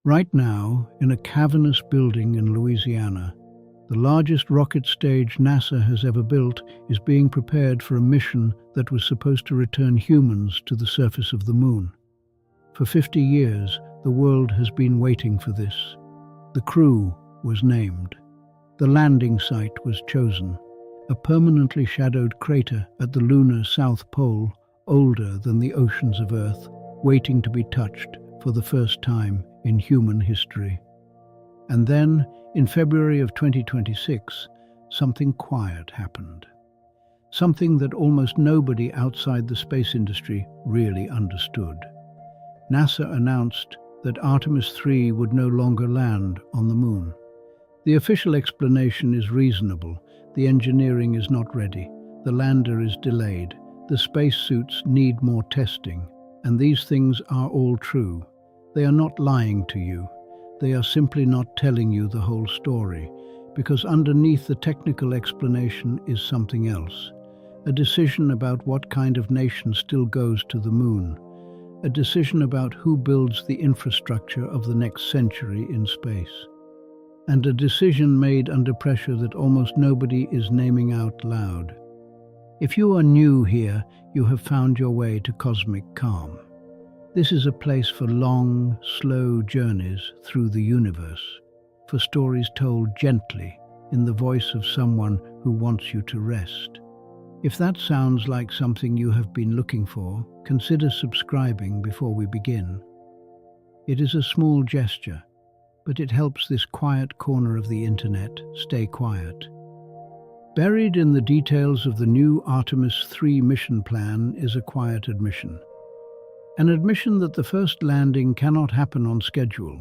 Right now, in a cavernous building in Louisiana, the largest rocket stage NASA has ever built is being prepared for a mission that was supposed to return humans to the surface of the moon. For 50 years, the world has been waiting for this. The crew was named. The landing site was chosen, a permanently shadowed crater at the lunar South Pole, older than the oceans of Earth, waiting to be touched for the first time in human history. And then, in February of 2026, something quiet happened. Something that almost nobody outside the space industry really understood. NASA announced that Artemis 3 would no longer land on the moon. The official explanation is reasonable. The engineering is not ready. The lander is delayed. The spacesuits need more testing. And these things are all true. They are not lying to you. They are simply not telling you the whole story, because underneath the technical explanation is something else. A decision about what kind of nation still goes to the moon. A decision about who builds the infrastructure of the next century in space. And a decision made under pressure that almost nobody is naming out loud. If you are new here, you have found your way to cosmic calm. This is a place for long, slow journeys through the universe, for stories told gently in the voice of someone who wants you to rest. If that sounds like something you have been looking for, consider subscribing before we begin. It is a small gesture, but it helps this quiet corner of the internet stay quiet. Buried in the details of the new Artemis 3 mission plan is a quiet admission. An admission that the first landing cannot happen on schedule,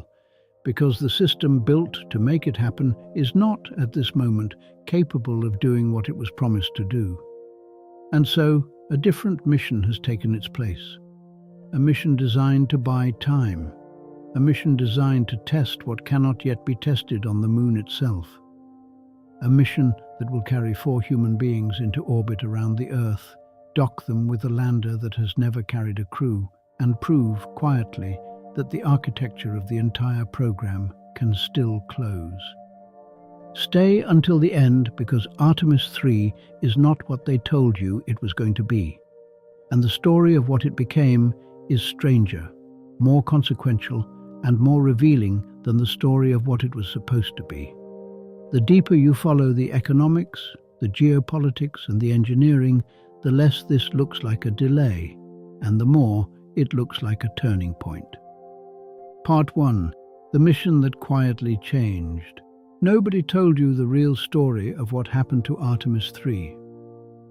because the system built to make it happen is not, at this moment, capable of doing what it was promised to do. And so, a different mission has taken its place. A mission designed to buy time. A mission designed to test what cannot yet be tested on the moon itself. A mission that will carry 4 human beings into orbit around the Earth, dock them with a lander that has never carried a crew, and prove quietly that the architecture of the entire program can still close. Stay until the end, because Artemis 3 is not what they told you it was going to be. And the story of what it became is stranger, more consequential, and more revealing than the story of what it was supposed to be. The deeper you follow the economics, the geopolitics, and the engineering, the less this looks like a delay, and the more it looks like a turning point. Part 1. The mission that quietly changed. Nobody told you the real story of what happened to Artemis 3.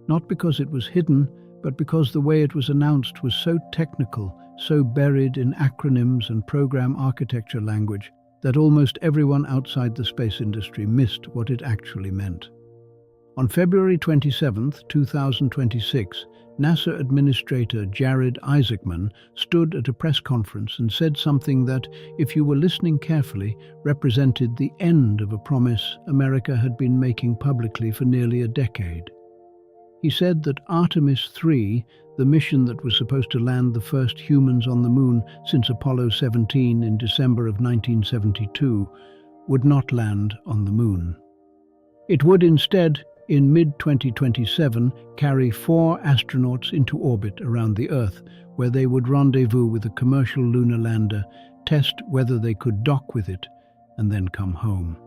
Not because it was hidden, but because the way it was announced was so technical, so buried in acronyms and program architecture language, that almost everyone outside the space industry missed what it actually meant. On February 27, 2026, NASA Administrator Jared Isaacman stood at a press conference and said something that, if you were listening carefully, represented the end of a promise America had been making publicly for nearly a decade. He said that Artemis 3, the mission that was supposed to land the first humans on the moon since Apollo 17 in December of 1972, would not land on the moon. It would instead, in mid-2027, carry 4 astronauts into orbit around the Earth, where they would rendezvous with a commercial lunar lander, test whether they could dock with it, and then come home.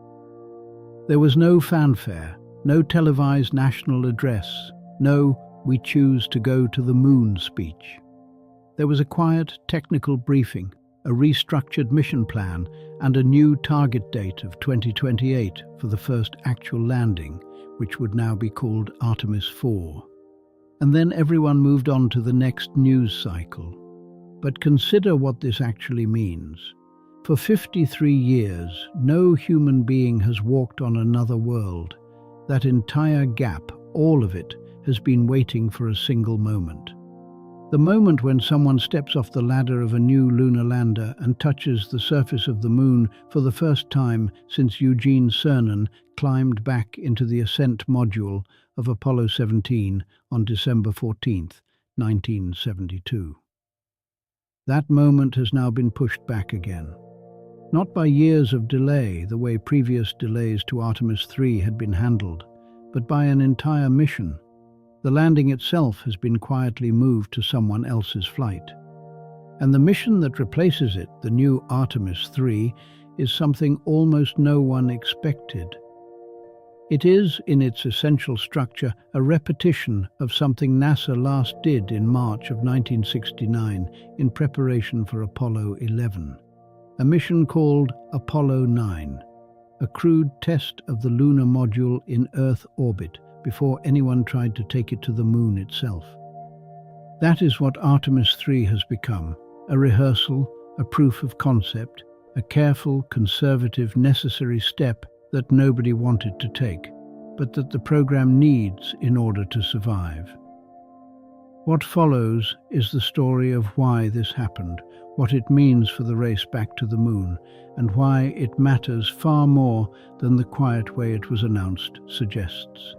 There was no fanfare, no televised national address, no "we choose to go to the moon" speech. There was a quiet technical briefing, a restructured mission plan, and a new target date of 2028 for the first actual landing, which would now be called Artemis 4. And then everyone moved on to the next news cycle. But consider what this actually means. For 53 years, no human being has walked on another world. That entire gap, all of it, has been waiting for a single moment. The moment when someone steps off the ladder of a new lunar lander and touches the surface of the moon for the first time since Eugene Cernan climbed back into the ascent module of Apollo 17 on December 14, 1972. That moment has now been pushed back again. Not by years of delay, the way previous delays to Artemis 3 had been handled, but by an entire mission. The landing itself has been quietly moved to someone else's flight. And the mission that replaces it, the new Artemis 3, is something almost no one expected. It is, in its essential structure, a repetition of something NASA last did in March of 1969 in preparation for Apollo 11. A mission called Apollo 9, a crude test of the lunar module in Earth orbit before anyone tried to take it to the moon itself. That is what Artemis 3 has become, a rehearsal, a proof of concept, a careful, conservative, necessary step that nobody wanted to take, but that the program needs in order to survive. What follows is the story of why this happened, what it means for the race back to the moon, and why it matters far more than the quiet way it was announced suggests.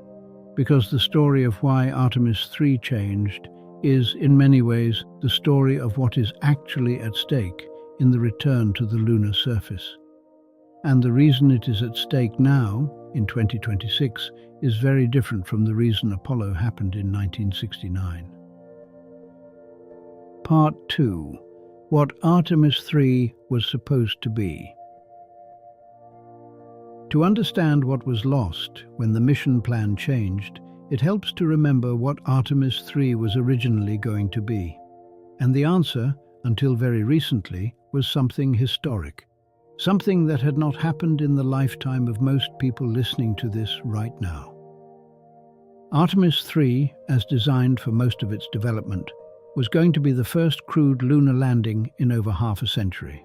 Because the story of why Artemis 3 changed is, in many ways, the story of what is actually at stake in the return to the lunar surface. And the reason it is at stake now, in 2026, is very different from the reason Apollo happened in 1969. Part 2. What Artemis 3 was supposed to be. To understand what was lost when the mission plan changed, it helps to remember what Artemis 3 was originally going to be. And the answer, until very recently, was something historic. Something that had not happened in the lifetime of most people listening to this right now. Artemis 3, as designed for most of its development, was going to be the first crewed lunar landing in over half a century.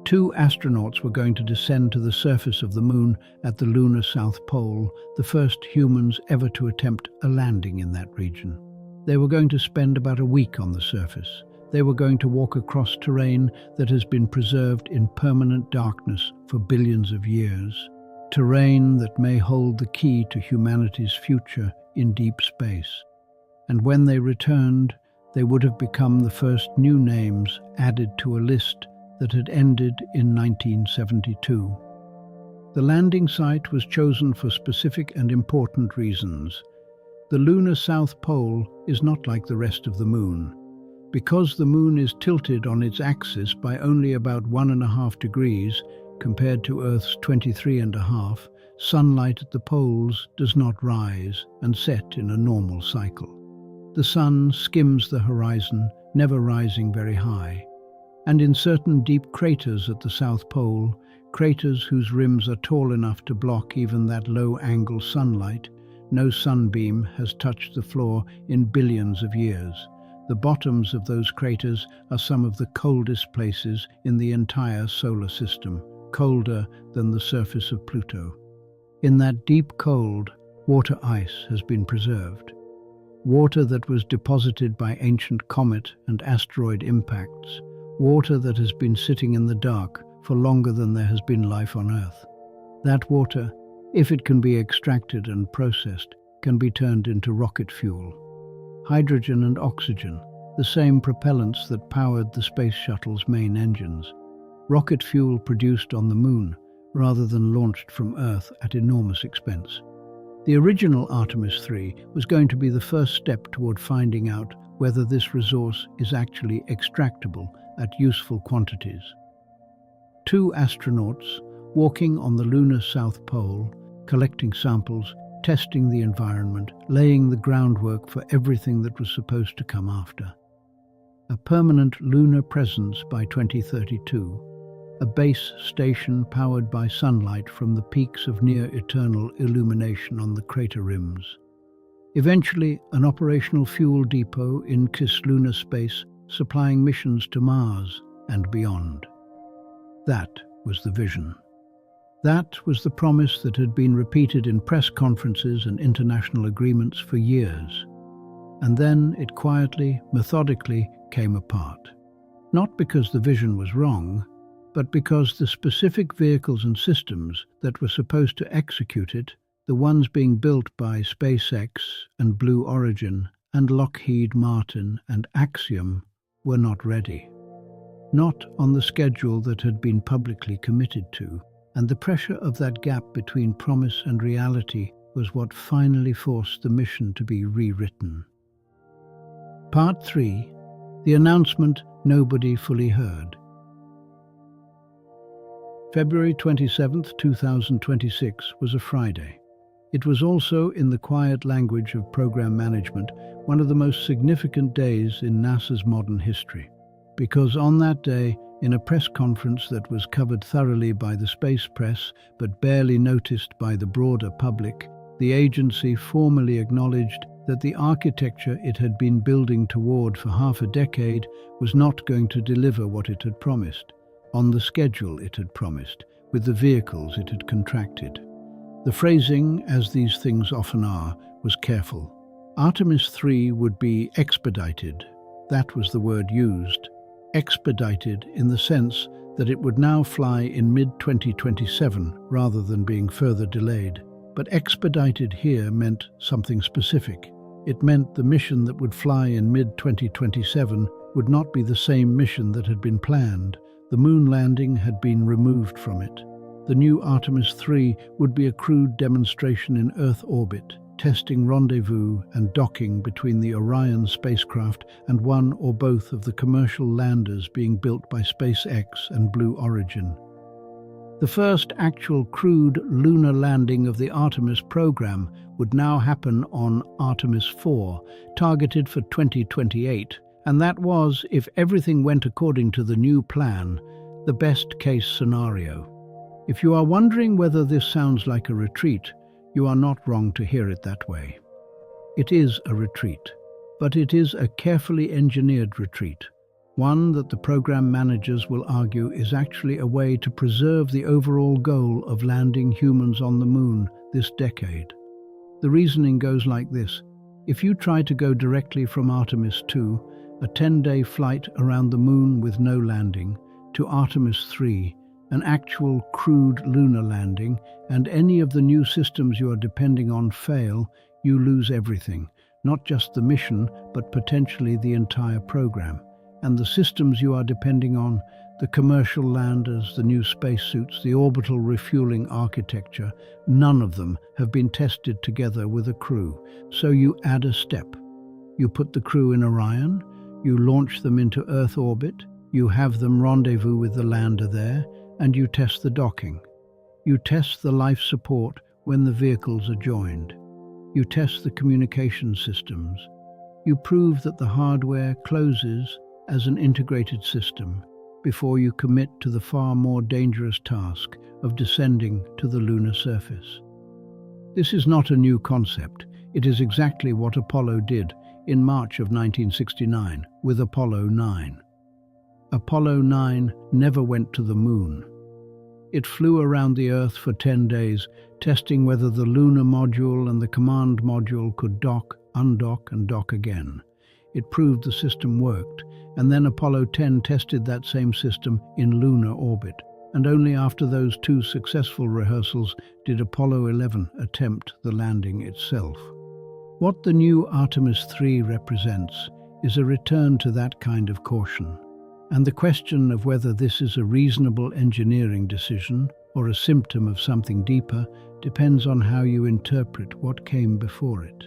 2 astronauts were going to descend to the surface of the moon at the lunar South Pole, the first humans ever to attempt a landing in that region. They were going to spend about a week on the surface. They were going to walk across terrain that has been preserved in permanent darkness for billions of years, terrain that may hold the key to humanity's future in deep space. And when they returned, they would have become the first new names added to a list that had ended in 1972. The landing site was chosen for specific and important reasons. The lunar South Pole is not like the rest of the moon. Because the moon is tilted on its axis by only about 1.5 degrees compared to Earth's 23.5, sunlight at the poles does not rise and set in a normal cycle. The sun skims the horizon, never rising very high. And in certain deep craters at the South Pole, craters whose rims are tall enough to block even that low-angle sunlight, no sunbeam has touched the floor in billions of years. The bottoms of those craters are some of the coldest places in the entire solar system, colder than the surface of Pluto. In that deep cold, water ice has been preserved. Water that was deposited by ancient comet and asteroid impacts. Water that has been sitting in the dark for longer than there has been life on Earth. That water, if it can be extracted and processed, can be turned into rocket fuel. Hydrogen and oxygen, the same propellants that powered the space shuttle's main engines. Rocket fuel produced on the moon, rather than launched from Earth at enormous expense. The original Artemis 3 was going to be the first step toward finding out whether this resource is actually extractable at useful quantities. 2 astronauts walking on the lunar South Pole, collecting samples, testing the environment, laying the groundwork for everything that was supposed to come after. A permanent lunar presence by 2032, a base station powered by sunlight from the peaks of near-eternal illumination on the crater rims. Eventually, an operational fuel depot in cislunar space supplying missions to Mars and beyond. That was the vision. That was the promise that had been repeated in press conferences and international agreements for years. And then it quietly, methodically came apart. Not because the vision was wrong, but because the specific vehicles and systems that were supposed to execute it, the ones being built by SpaceX and Blue Origin and Lockheed Martin and Axiom, were not ready. not on the schedule that had been publicly committed to, and the pressure of that gap between promise and reality was what finally forced the mission to be rewritten. Part 3. The announcement nobody fully heard. February 27, 2026 was a Friday. It was also, in the quiet language of program management, one of the most significant days in NASA's modern history. Because on that day, in a press conference that was covered thoroughly by the space press but barely noticed by the broader public, the agency formally acknowledged that the architecture it had been building toward for half a decade was not going to deliver what it had promised, on the schedule it had promised, with the vehicles it had contracted. The phrasing, as these things often are, was careful. Artemis 3 would be expedited. That was the word used. Expedited in the sense that it would now fly in mid-2027 rather than being further delayed. But expedited here meant something specific. It meant the mission that would fly in mid-2027 would not be the same mission that had been planned. The moon landing had been removed from it. The new Artemis 3 would be a crewed demonstration in Earth orbit, testing rendezvous and docking between the Orion spacecraft and one or both of the commercial landers being built by SpaceX and Blue Origin. The first actual crewed lunar landing of the Artemis program would now happen on Artemis 4, targeted for 2028, and that was, if everything went according to the new plan, the best-case scenario. If you are wondering whether this sounds like a retreat, you are not wrong to hear it that way. It is a retreat, but it is a carefully engineered retreat, one that the program managers will argue is actually a way to preserve the overall goal of landing humans on the moon this decade. The reasoning goes like this. If you try to go directly from Artemis 2, a 10-day flight around the moon with no landing, to Artemis 3, an actual crewed lunar landing, and any of the new systems you are depending on fail, you lose everything, not just the mission, but potentially the entire program. And the systems you are depending on, the commercial landers, the new spacesuits, the orbital refueling architecture, none of them have been tested together with a crew. So you add a step. You put the crew in Orion, you launch them into Earth orbit, you have them rendezvous with the lander there, and you test the docking. You test the life support when the vehicles are joined. You test the communication systems. You prove that the hardware closes as an integrated system before you commit to the far more dangerous task of descending to the lunar surface. This is not a new concept. It is exactly what Apollo did in March of 1969 with Apollo 9. Apollo 9 never went to the moon. It flew around the Earth for 10 days, testing whether the lunar module and the command module could dock, undock, and dock again. It proved the system worked, and then Apollo 10 tested that same system in lunar orbit. And only after those two successful rehearsals did Apollo 11 attempt the landing itself. What the new Artemis 3 represents is a return to that kind of caution. And the question of whether this is a reasonable engineering decision or a symptom of something deeper depends on how you interpret what came before it.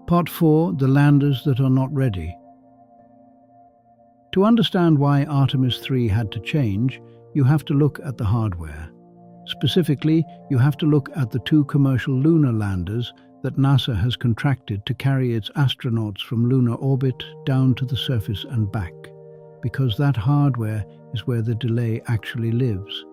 Part 4. The landers that are not ready. To understand why Artemis 3 had to change, you have to look at the hardware. Specifically, you have to look at the two commercial lunar landers that NASA has contracted to carry its astronauts from lunar orbit down to the surface and back, because that hardware is where the delay actually lives.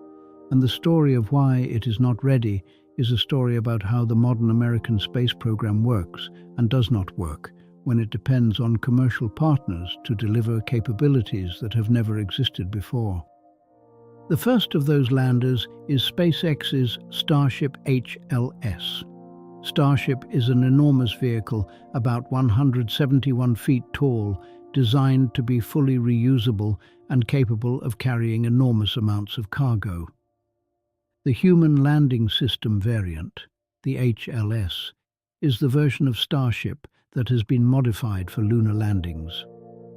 And the story of why it is not ready is a story about how the modern American space program works and does not work when it depends on commercial partners to deliver capabilities that have never existed before. The first of those landers is SpaceX's Starship HLS. Starship is an enormous vehicle, about 171 feet tall, designed to be fully reusable and capable of carrying enormous amounts of cargo. The Human Landing System variant, the HLS, is the version of Starship that has been modified for lunar landings.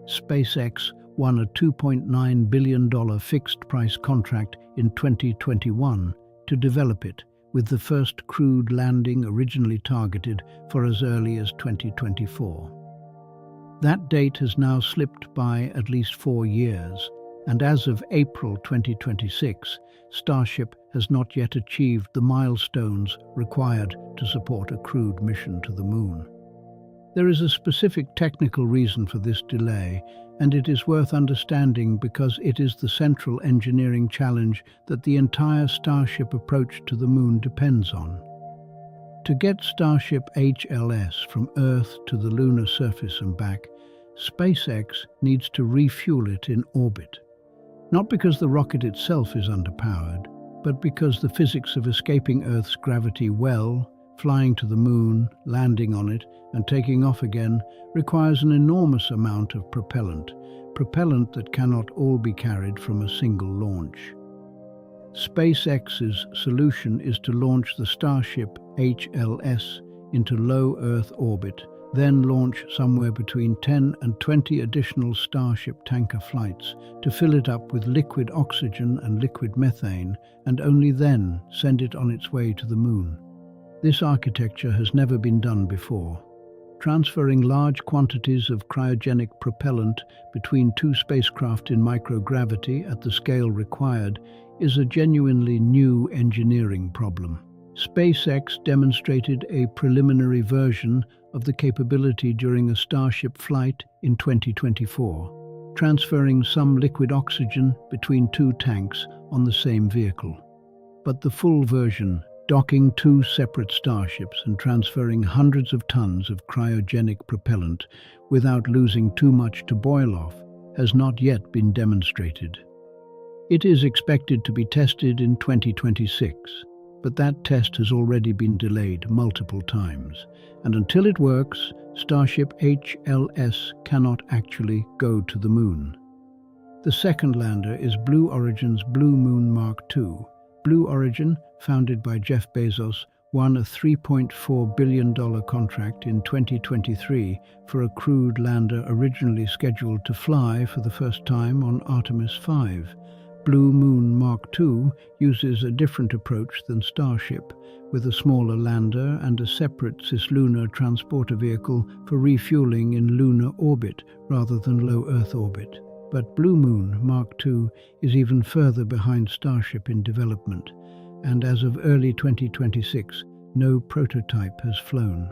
SpaceX won a $2.9 billion fixed-price contract in 2021 to develop it, with the first crewed landing originally targeted for as early as 2024. That date has now slipped by at least 4 years, and as of April 2026, Starship has not yet achieved the milestones required to support a crewed mission to the Moon. There is a specific technical reason for this delay, and it is worth understanding because it is the central engineering challenge that the entire Starship approach to the Moon depends on. To get Starship HLS from Earth to the lunar surface and back, SpaceX needs to refuel it in orbit. Not because the rocket itself is underpowered, but because the physics of escaping Earth's gravity well, flying to the Moon, landing on it, and taking off again requires an enormous amount of propellant that cannot all be carried from a single launch. SpaceX's solution is to launch the Starship HLS into low Earth orbit, then launch somewhere between 10 and 20 additional Starship tanker flights to fill it up with liquid oxygen and liquid methane, and only then send it on its way to the Moon. This architecture has never been done before. Transferring large quantities of cryogenic propellant between two spacecraft in microgravity at the scale required is a genuinely new engineering problem. SpaceX demonstrated a preliminary version of the capability during a Starship flight in 2024, transferring some liquid oxygen between two tanks on the same vehicle. But the full version, docking two separate Starships and transferring hundreds of tons of cryogenic propellant without losing too much to boil off, has not yet been demonstrated. It is expected to be tested in 2026, but that test has already been delayed multiple times, and until it works, Starship HLS cannot actually go to the Moon. The second lander is Blue Origin's Blue Moon Mark II. Blue Origin, founded by Jeff Bezos, won a $3.4 billion contract in 2023 for a crewed lander originally scheduled to fly for the first time on Artemis 5. Blue Moon Mark II uses a different approach than Starship, with a smaller lander and a separate cislunar transporter vehicle for refueling in lunar orbit rather than low Earth orbit. But Blue Moon Mark II is even further behind Starship in development, and as of early 2026, no prototype has flown.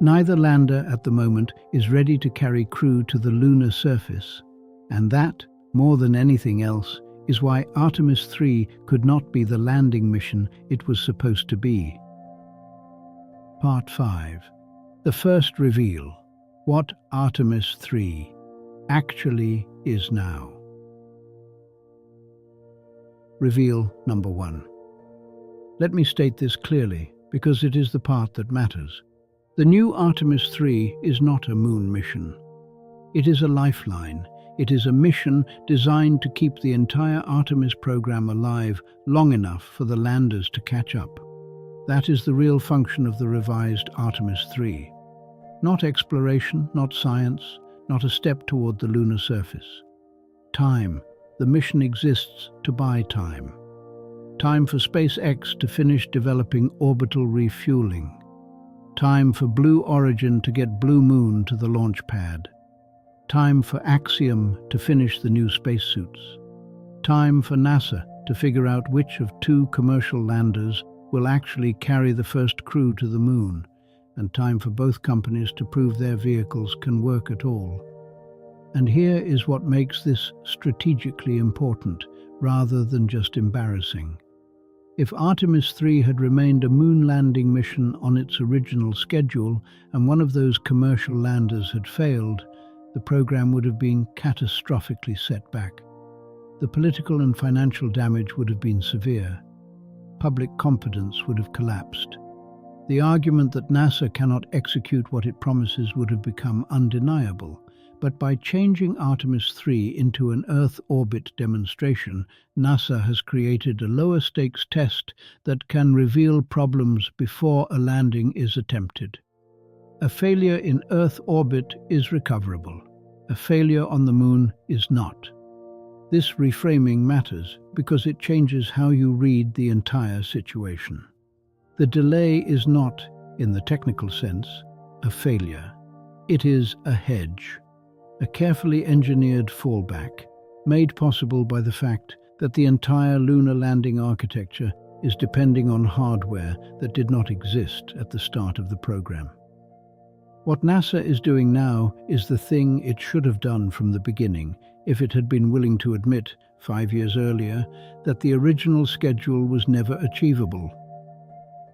Neither lander at the moment is ready to carry crew to the lunar surface, and that, more than anything else, is why Artemis 3 could not be the landing mission it was supposed to be. Part 5. The first reveal. What Artemis 3 actually is now. Reveal number 1. Let me state this clearly, because it is the part that matters. The new Artemis 3 is not a moon mission. It is a lifeline. It is a mission designed to keep the entire Artemis program alive long enough for the landers to catch up. That is the real function of the revised Artemis 3. Not exploration, not science, not a step toward the lunar surface. Time. The mission exists to buy time. Time for SpaceX to finish developing orbital refueling. Time for Blue Origin to get Blue Moon to the launch pad. Time for Axiom to finish the new spacesuits. Time for NASA to figure out which of two commercial landers will actually carry the first crew to the Moon, and time for both companies to prove their vehicles can work at all. And here is what makes this strategically important, rather than just embarrassing. If Artemis 3 had remained a moon landing mission on its original schedule, and one of those commercial landers had failed, the program would have been catastrophically set back. The political and financial damage would have been severe. Public confidence would have collapsed. The argument that NASA cannot execute what it promises would have become undeniable. But by changing Artemis 3 into an Earth orbit demonstration, NASA has created a lower stakes test that can reveal problems before a landing is attempted. A failure in Earth orbit is recoverable. A failure on the moon is not. This reframing matters because it changes how you read the entire situation. The delay is not, in the technical sense, a failure. It is a hedge, a carefully engineered fallback, made possible by the fact that the entire lunar landing architecture is depending on hardware that did not exist at the start of the program. What NASA is doing now is the thing it should have done from the beginning if it had been willing to admit, 5 years earlier, that the original schedule was never achievable.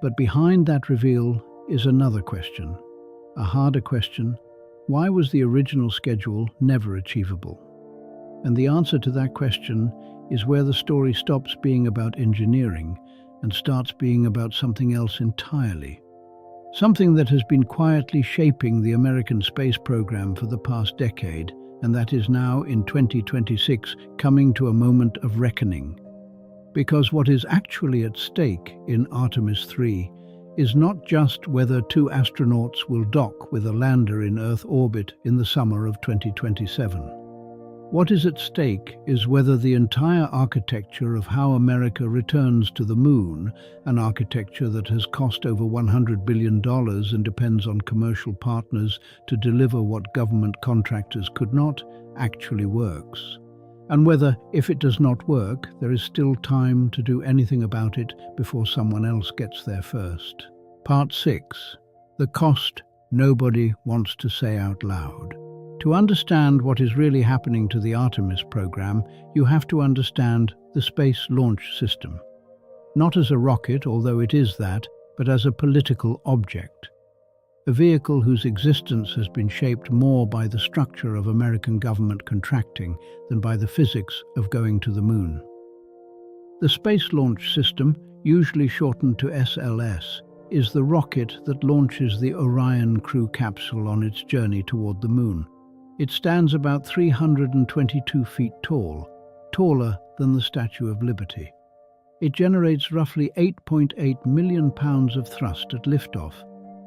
But behind that reveal is another question, a harder question: why was the original schedule never achievable? And the answer to that question is where the story stops being about engineering and starts being about something else entirely. Something that has been quietly shaping the American space program for the past decade, and that is now, in 2026, coming to a moment of reckoning. Because what is actually at stake in Artemis 3 is not just whether 2 astronauts will dock with a lander in Earth orbit in the summer of 2027. What is at stake is whether the entire architecture of how America returns to the moon, an architecture that has cost over $100 billion and depends on commercial partners to deliver what government contractors could not, actually works. And whether, if it does not work, there is still time to do anything about it before someone else gets there first. Part 6. The cost nobody wants to say out loud. To understand what is really happening to the Artemis program, you have to understand the Space Launch System. Not as a rocket, although it is that, but as a political object. A vehicle whose existence has been shaped more by the structure of American government contracting than by the physics of going to the moon. The Space Launch System, usually shortened to SLS, is the rocket that launches the Orion crew capsule on its journey toward the moon. It stands about 322 feet tall, taller than the Statue of Liberty. It generates roughly 8.8 million pounds of thrust at liftoff,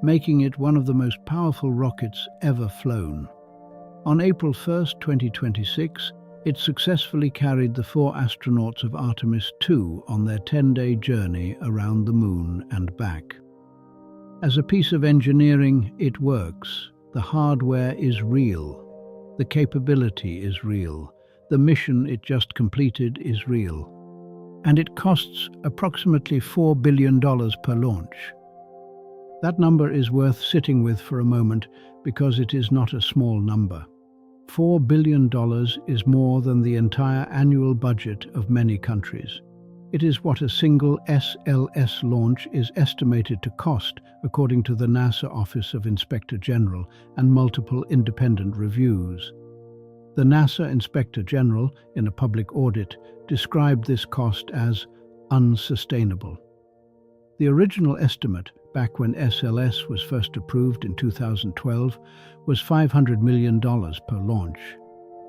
making it one of the most powerful rockets ever flown. On April 1, 2026, it successfully carried the 4 astronauts of Artemis 2 on their 10-day journey around the moon and back. As a piece of engineering, it works. The hardware is real. The capability is real. The mission it just completed is real. And it costs approximately $4 billion per launch. That number is worth sitting with for a moment because it is not a small number. $4 billion is more than the entire annual budget of many countries. It is what a single SLS launch is estimated to cost, according to the NASA Office of Inspector General and multiple independent reviews. The NASA Inspector General, in a public audit, described this cost as unsustainable. The original estimate, back when SLS was first approved in 2012, was $500 million per launch.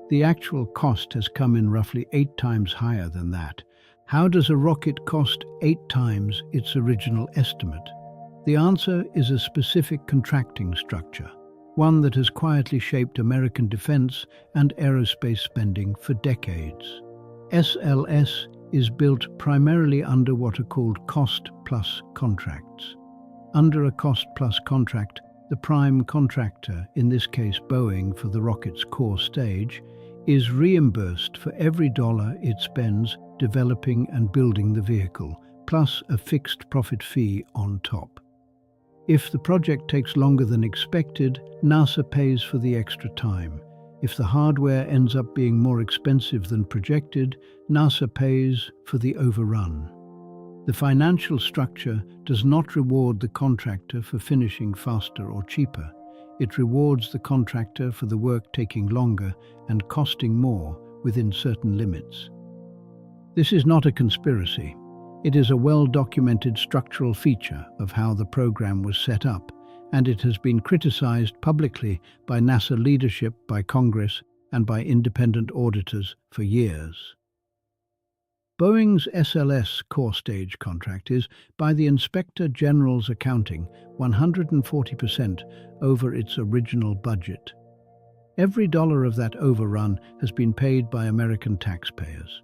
The actual cost has come in roughly 8 times higher than that. How does a rocket cost 8 times its original estimate? The answer is a specific contracting structure, one that has quietly shaped American defense and aerospace spending for decades. SLS is built primarily under what are called cost-plus contracts. Under a cost-plus contract, the prime contractor, in this case Boeing for the rocket's core stage, is reimbursed for every dollar it spends developing and building the vehicle, plus a fixed profit fee on top. If the project takes longer than expected, NASA pays for the extra time. If the hardware ends up being more expensive than projected, NASA pays for the overrun. The financial structure does not reward the contractor for finishing faster or cheaper. It rewards the contractor for the work taking longer and costing more within certain limits. This is not a conspiracy. It is a well-documented structural feature of how the program was set up, and it has been criticized publicly by NASA leadership, by Congress, and by independent auditors for years. Boeing's SLS core stage contract is, by the Inspector General's accounting, 140% over its original budget. Every dollar of that overrun has been paid by American taxpayers.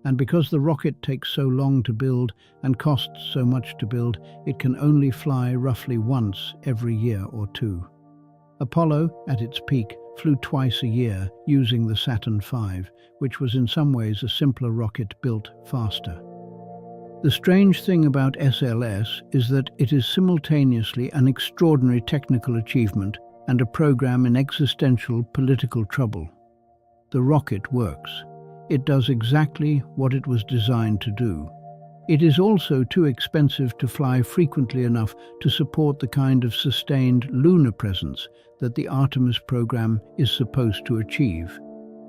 And because the rocket takes so long to build and costs so much to build, it can only fly roughly once every year or two. Apollo, at its peak, flew twice a year using the Saturn V, which was in some ways a simpler rocket built faster. The strange thing about SLS is that it is simultaneously an extraordinary technical achievement and a program in existential political trouble. The rocket works. It does exactly what it was designed to do. It is also too expensive to fly frequently enough to support the kind of sustained lunar presence that the Artemis program is supposed to achieve.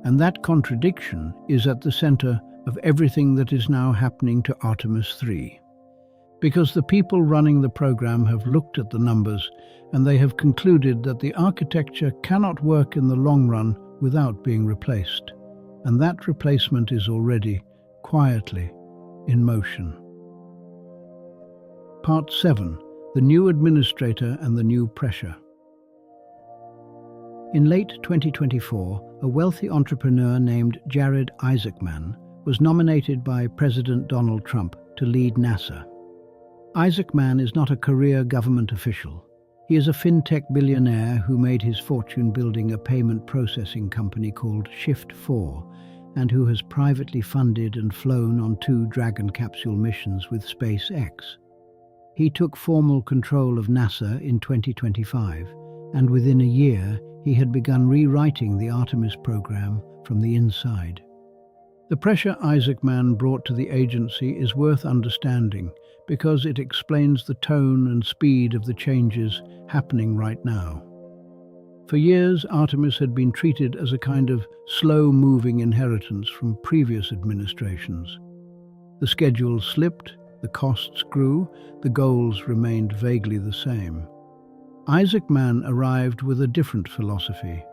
And that contradiction is at the center of everything that is now happening to Artemis 3. Because the people running the program have looked at the numbers and they have concluded that the architecture cannot work in the long run without being replaced. And that replacement is already, quietly, in motion. Part 7. The New Administrator and the New Pressure. In late 2024, a wealthy entrepreneur named Jared Isaacman was nominated by President Donald Trump to lead NASA. Isaacman is not a career government official. He is a fintech billionaire who made his fortune building a payment processing company called Shift4, and who has privately funded and flown on 2 Dragon capsule missions with SpaceX. He took formal control of NASA in 2025, and within a year he had begun rewriting the Artemis program from the inside. The pressure Isaacman brought to the agency is worth understanding because it explains the tone and speed of the changes happening right now. For years, Artemis had been treated as a kind of slow-moving inheritance from previous administrations. The schedule slipped, the costs grew, the goals remained vaguely the same. Isaacman arrived with a different philosophy.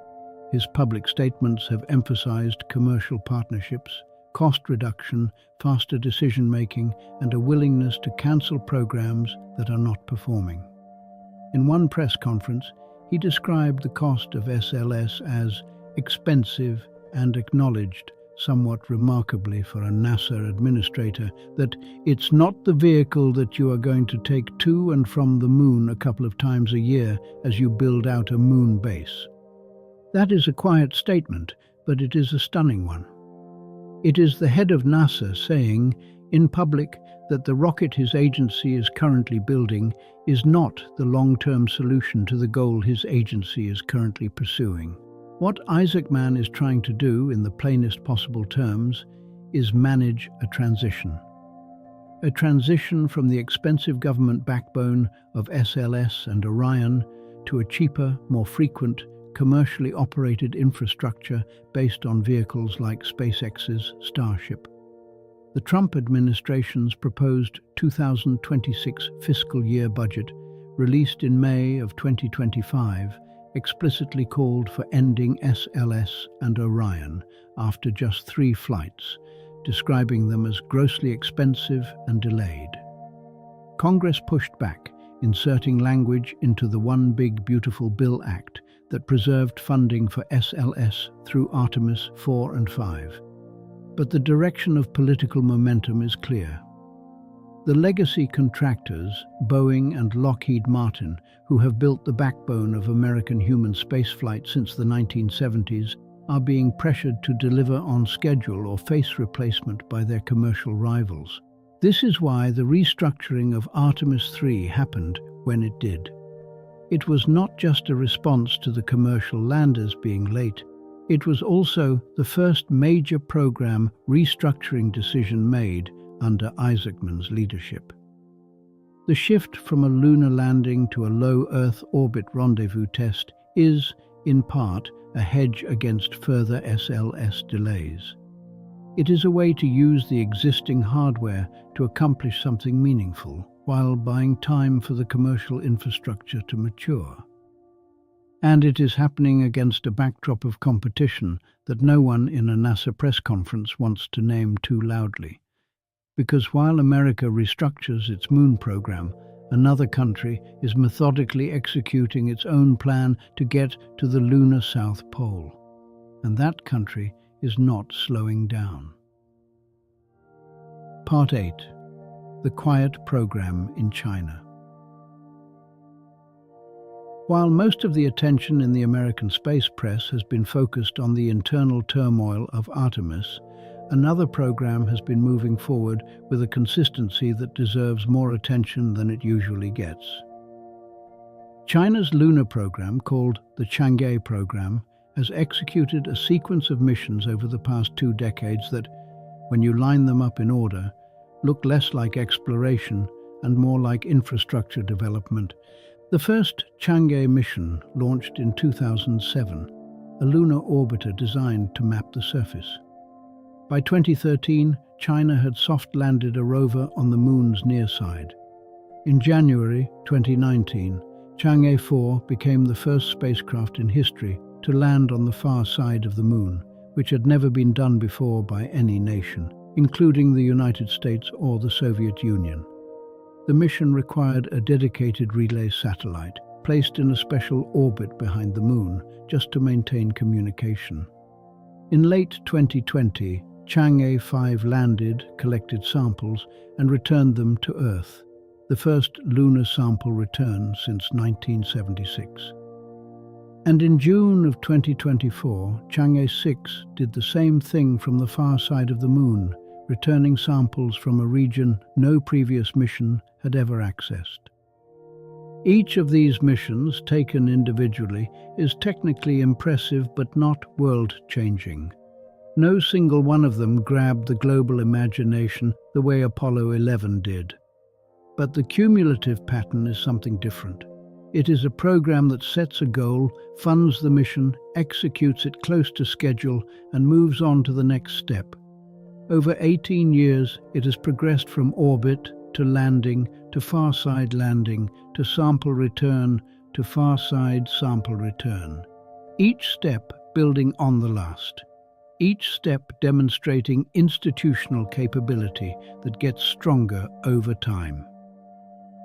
His public statements have emphasized commercial partnerships, cost reduction, faster decision-making, and a willingness to cancel programs that are not performing. In one press conference, he described the cost of SLS as expensive and acknowledged, somewhat remarkably for a NASA administrator, that it's not the vehicle that you are going to take to and from the moon a couple of times a year as you build out a moon base. That is a quiet statement, but it is a stunning one. It is the head of NASA saying, in public, that the rocket his agency is currently building is not the long-term solution to the goal his agency is currently pursuing. What Isaacman is trying to do, in the plainest possible terms, is manage a transition. A transition from the expensive government backbone of SLS and Orion to a cheaper, more frequent, commercially operated infrastructure based on vehicles like SpaceX's Starship. The Trump administration's proposed 2026 fiscal year budget, released in May of 2025, explicitly called for ending SLS and Orion after just 3 flights, describing them as grossly expensive and delayed. Congress pushed back, inserting language into the One Big Beautiful Bill Act that preserved funding for SLS through Artemis 4 and 5. But the direction of political momentum is clear. The legacy contractors, Boeing and Lockheed Martin, who have built the backbone of American human spaceflight since the 1970s, are being pressured to deliver on schedule or face replacement by their commercial rivals. This is why the restructuring of Artemis 3 happened when it did. It was not just a response to the commercial landers being late, it was also the first major program restructuring decision made under Isaacman's leadership. The shift from a lunar landing to a low Earth orbit rendezvous test is, in part, a hedge against further SLS delays. It is a way to use the existing hardware to accomplish something meaningful, while buying time for the commercial infrastructure to mature. And it is happening against a backdrop of competition that no one in a NASA press conference wants to name too loudly. Because while America restructures its moon program, another country is methodically executing its own plan to get to the lunar South Pole. And that country is not slowing down. Part 8. The Quiet Program in China. While most of the attention in the American space press has been focused on the internal turmoil of Artemis, another program has been moving forward with a consistency that deserves more attention than it usually gets. China's lunar program, called the Chang'e program, has executed a sequence of missions over the past 2 decades that, when you line them up in order, look less like exploration and more like infrastructure development. The first Chang'e mission launched in 2007, a lunar orbiter designed to map the surface. By 2013, China had soft-landed a rover on the moon's near side. In January 2019, Chang'e 4 became the first spacecraft in history to land on the far side of the moon, which had never been done before by any nation, including the United States or the Soviet Union. The mission required a dedicated relay satellite, placed in a special orbit behind the moon, just to maintain communication. In late 2020, Chang'e 5 landed, collected samples, and returned them to Earth, the first lunar sample return since 1976. And in June of 2024, Chang'e 6 did the same thing from the far side of the moon, returning samples from a region no previous mission had ever accessed. Each of these missions, taken individually, is technically impressive but not world-changing. No single one of them grabbed the global imagination the way Apollo 11 did. But the cumulative pattern is something different. It is a program that sets a goal, funds the mission, executes it close to schedule, and moves on to the next step. Over 18 years, it has progressed from orbit to landing, to far-side landing, to sample return, to far-side sample return. Each step building on the last. Each step demonstrating institutional capability that gets stronger over time.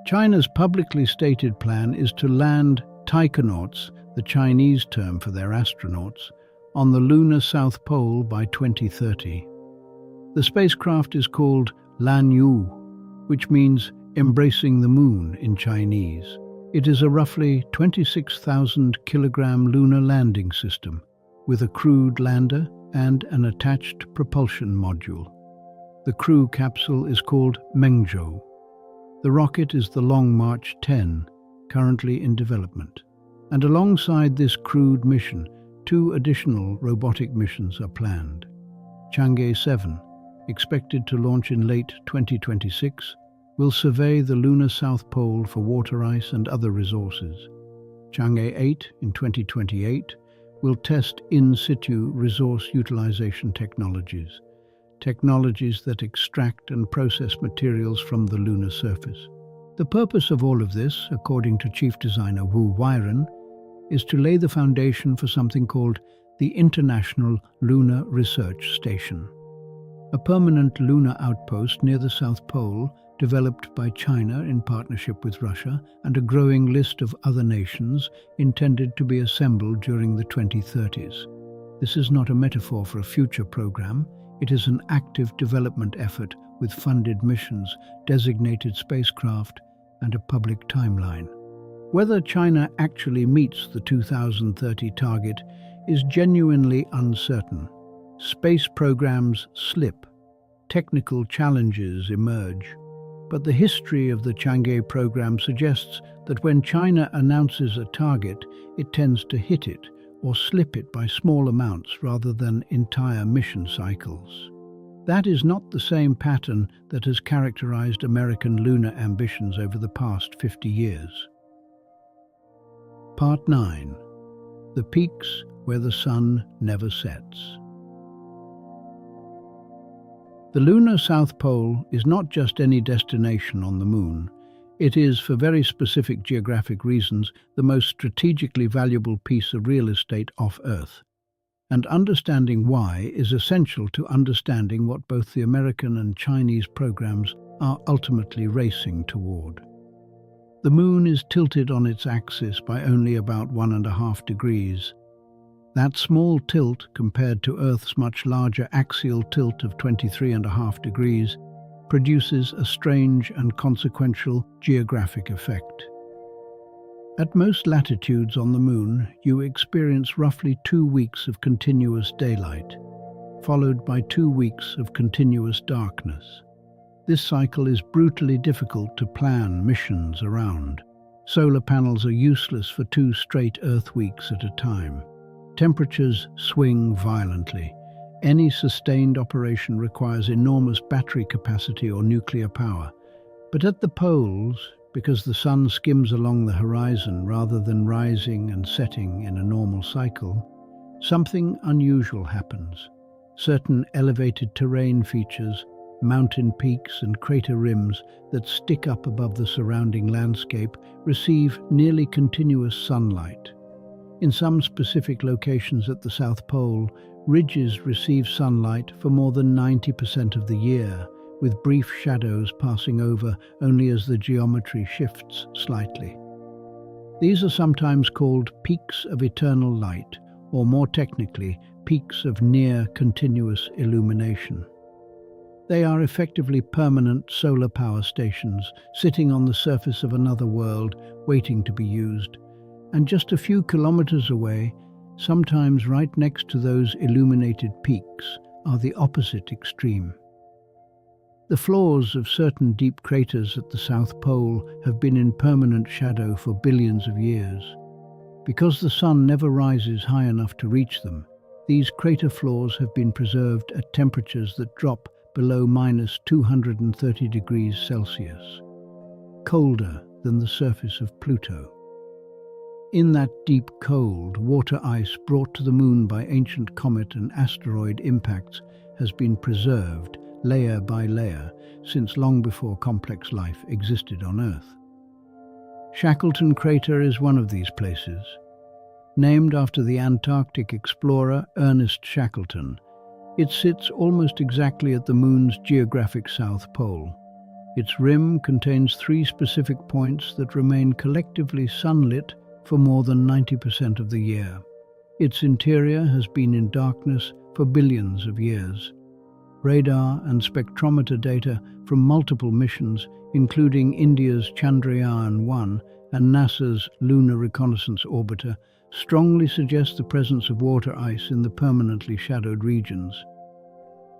China's publicly stated plan is to land taikonauts, the Chinese term for their astronauts, on the lunar South Pole by 2030. The spacecraft is called Lanyu, which means embracing the moon in Chinese. It is a roughly 26,000-kilogram lunar landing system with a crewed lander and an attached propulsion module. The crew capsule is called Mengzhou. The rocket is the Long March 10, currently in development. And alongside this crewed mission, 2 additional robotic missions are planned. Chang'e 7, expected to launch in late 2026, will survey the lunar South Pole for water ice and other resources. Chang'e 8 in 2028 will test in situ resource utilization technologies that extract and process materials from the lunar surface. The purpose of all of this, according to Chief Designer Wu Weiren, is to lay the foundation for something called the International Lunar Research Station, a permanent lunar outpost near the South Pole developed by China in partnership with Russia and a growing list of other nations intended to be assembled during the 2030s. This is not a metaphor for a future program. It is an active development effort with funded missions, designated spacecraft, and a public timeline. Whether China actually meets the 2030 target is genuinely uncertain. Space programs slip, technical challenges emerge, but the history of the Chang'e program suggests that when China announces a target, it tends to hit it or slip it by small amounts rather than entire mission cycles. That is not the same pattern that has characterized American lunar ambitions over the past 50 years. Part 9. The Peaks Where the Sun Never Sets. The lunar South Pole is not just any destination on the moon. It is, for very specific geographic reasons, the most strategically valuable piece of real estate off Earth. And understanding why is essential to understanding what both the American and Chinese programs are ultimately racing toward. The Moon is tilted on its axis by only about 1.5 degrees. That small tilt, compared to Earth's much larger axial tilt of 23.5 degrees, produces a strange and consequential geographic effect. At most latitudes on the Moon, you experience roughly 2 weeks of continuous daylight, followed by 2 weeks of continuous darkness. This cycle is brutally difficult to plan missions around. Solar panels are useless for 2 straight Earth weeks at a time. Temperatures swing violently. Any sustained operation requires enormous battery capacity or nuclear power. But at the poles, because the sun skims along the horizon rather than rising and setting in a normal cycle, something unusual happens. Certain elevated terrain features, mountain peaks and crater rims that stick up above the surrounding landscape, receive nearly continuous sunlight. In some specific locations at the South Pole, ridges receive sunlight for more than 90% of the year, with brief shadows passing over only as the geometry shifts slightly. These are sometimes called peaks of eternal light, or more technically, peaks of near-continuous illumination. They are effectively permanent solar power stations sitting on the surface of another world waiting to be used. And just a few kilometers away, sometimes right next to those illuminated peaks, are the opposite extreme. The floors of certain deep craters at the South Pole have been in permanent shadow for billions of years. Because the sun never rises high enough to reach them, these crater floors have been preserved at temperatures that drop below -230 degrees Celsius, colder than the surface of Pluto. In that deep cold, water ice brought to the Moon by ancient comet and asteroid impacts has been preserved layer by layer since long before complex life existed on Earth. Shackleton Crater is one of these places. Named after the Antarctic explorer Ernest Shackleton, it sits almost exactly at the Moon's geographic South Pole. Its rim contains 3 specific points that remain collectively sunlit for more than 90% of the year. Its interior has been in darkness for billions of years. Radar and spectrometer data from multiple missions, including India's Chandrayaan-1 and NASA's Lunar Reconnaissance Orbiter, strongly suggest the presence of water ice in the permanently shadowed regions.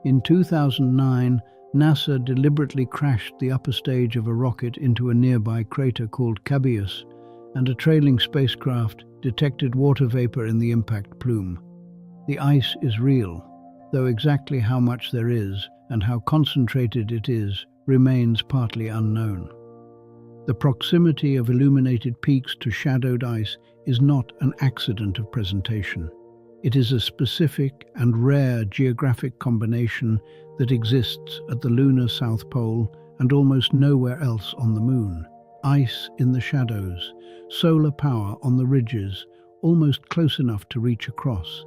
In 2009, NASA deliberately crashed the upper stage of a rocket into a nearby crater called Cabeus, and a trailing spacecraft detected water vapor in the impact plume. The ice is real, though exactly how much there is and how concentrated it is remains partly unknown. The proximity of illuminated peaks to shadowed ice is not an accident of presentation. It is a specific and rare geographic combination that exists at the lunar South Pole and almost nowhere else on the Moon. Ice in the shadows, solar power on the ridges, almost close enough to reach across.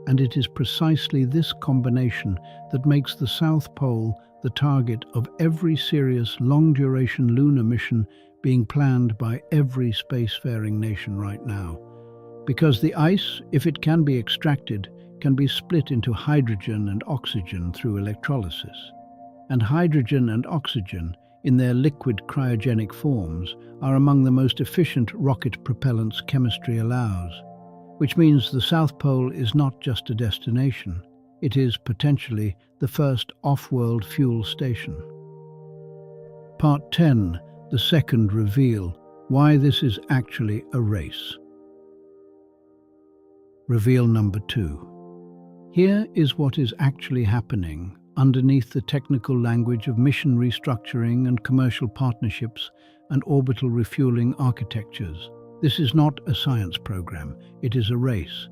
And it is precisely this combination that makes the South Pole the target of every serious long-duration lunar mission being planned by every spacefaring nation right now. Because the ice, if it can be extracted, can be split into hydrogen and oxygen through electrolysis. And hydrogen and oxygen, in their liquid cryogenic forms, are among the most efficient rocket propellants chemistry allows, which means the South Pole is not just a destination, it is potentially the first off-world fuel station. Part 10, the second reveal, why this is actually a race. Reveal number 2. Here is what is actually happening underneath the technical language of mission restructuring and commercial partnerships and orbital refueling architectures. This is not a science program, it is a race.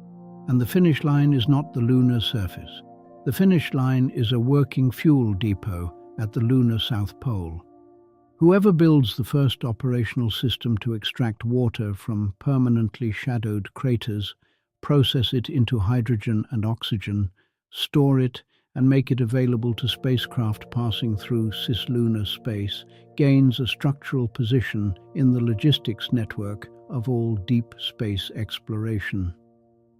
And the finish line is not the lunar surface. The finish line is a working fuel depot at the lunar South Pole. Whoever builds the first operational system to extract water from permanently shadowed craters, process it into hydrogen and oxygen, store it, and make it available to spacecraft passing through cislunar space, gains a structural position in the logistics network of all deep space exploration.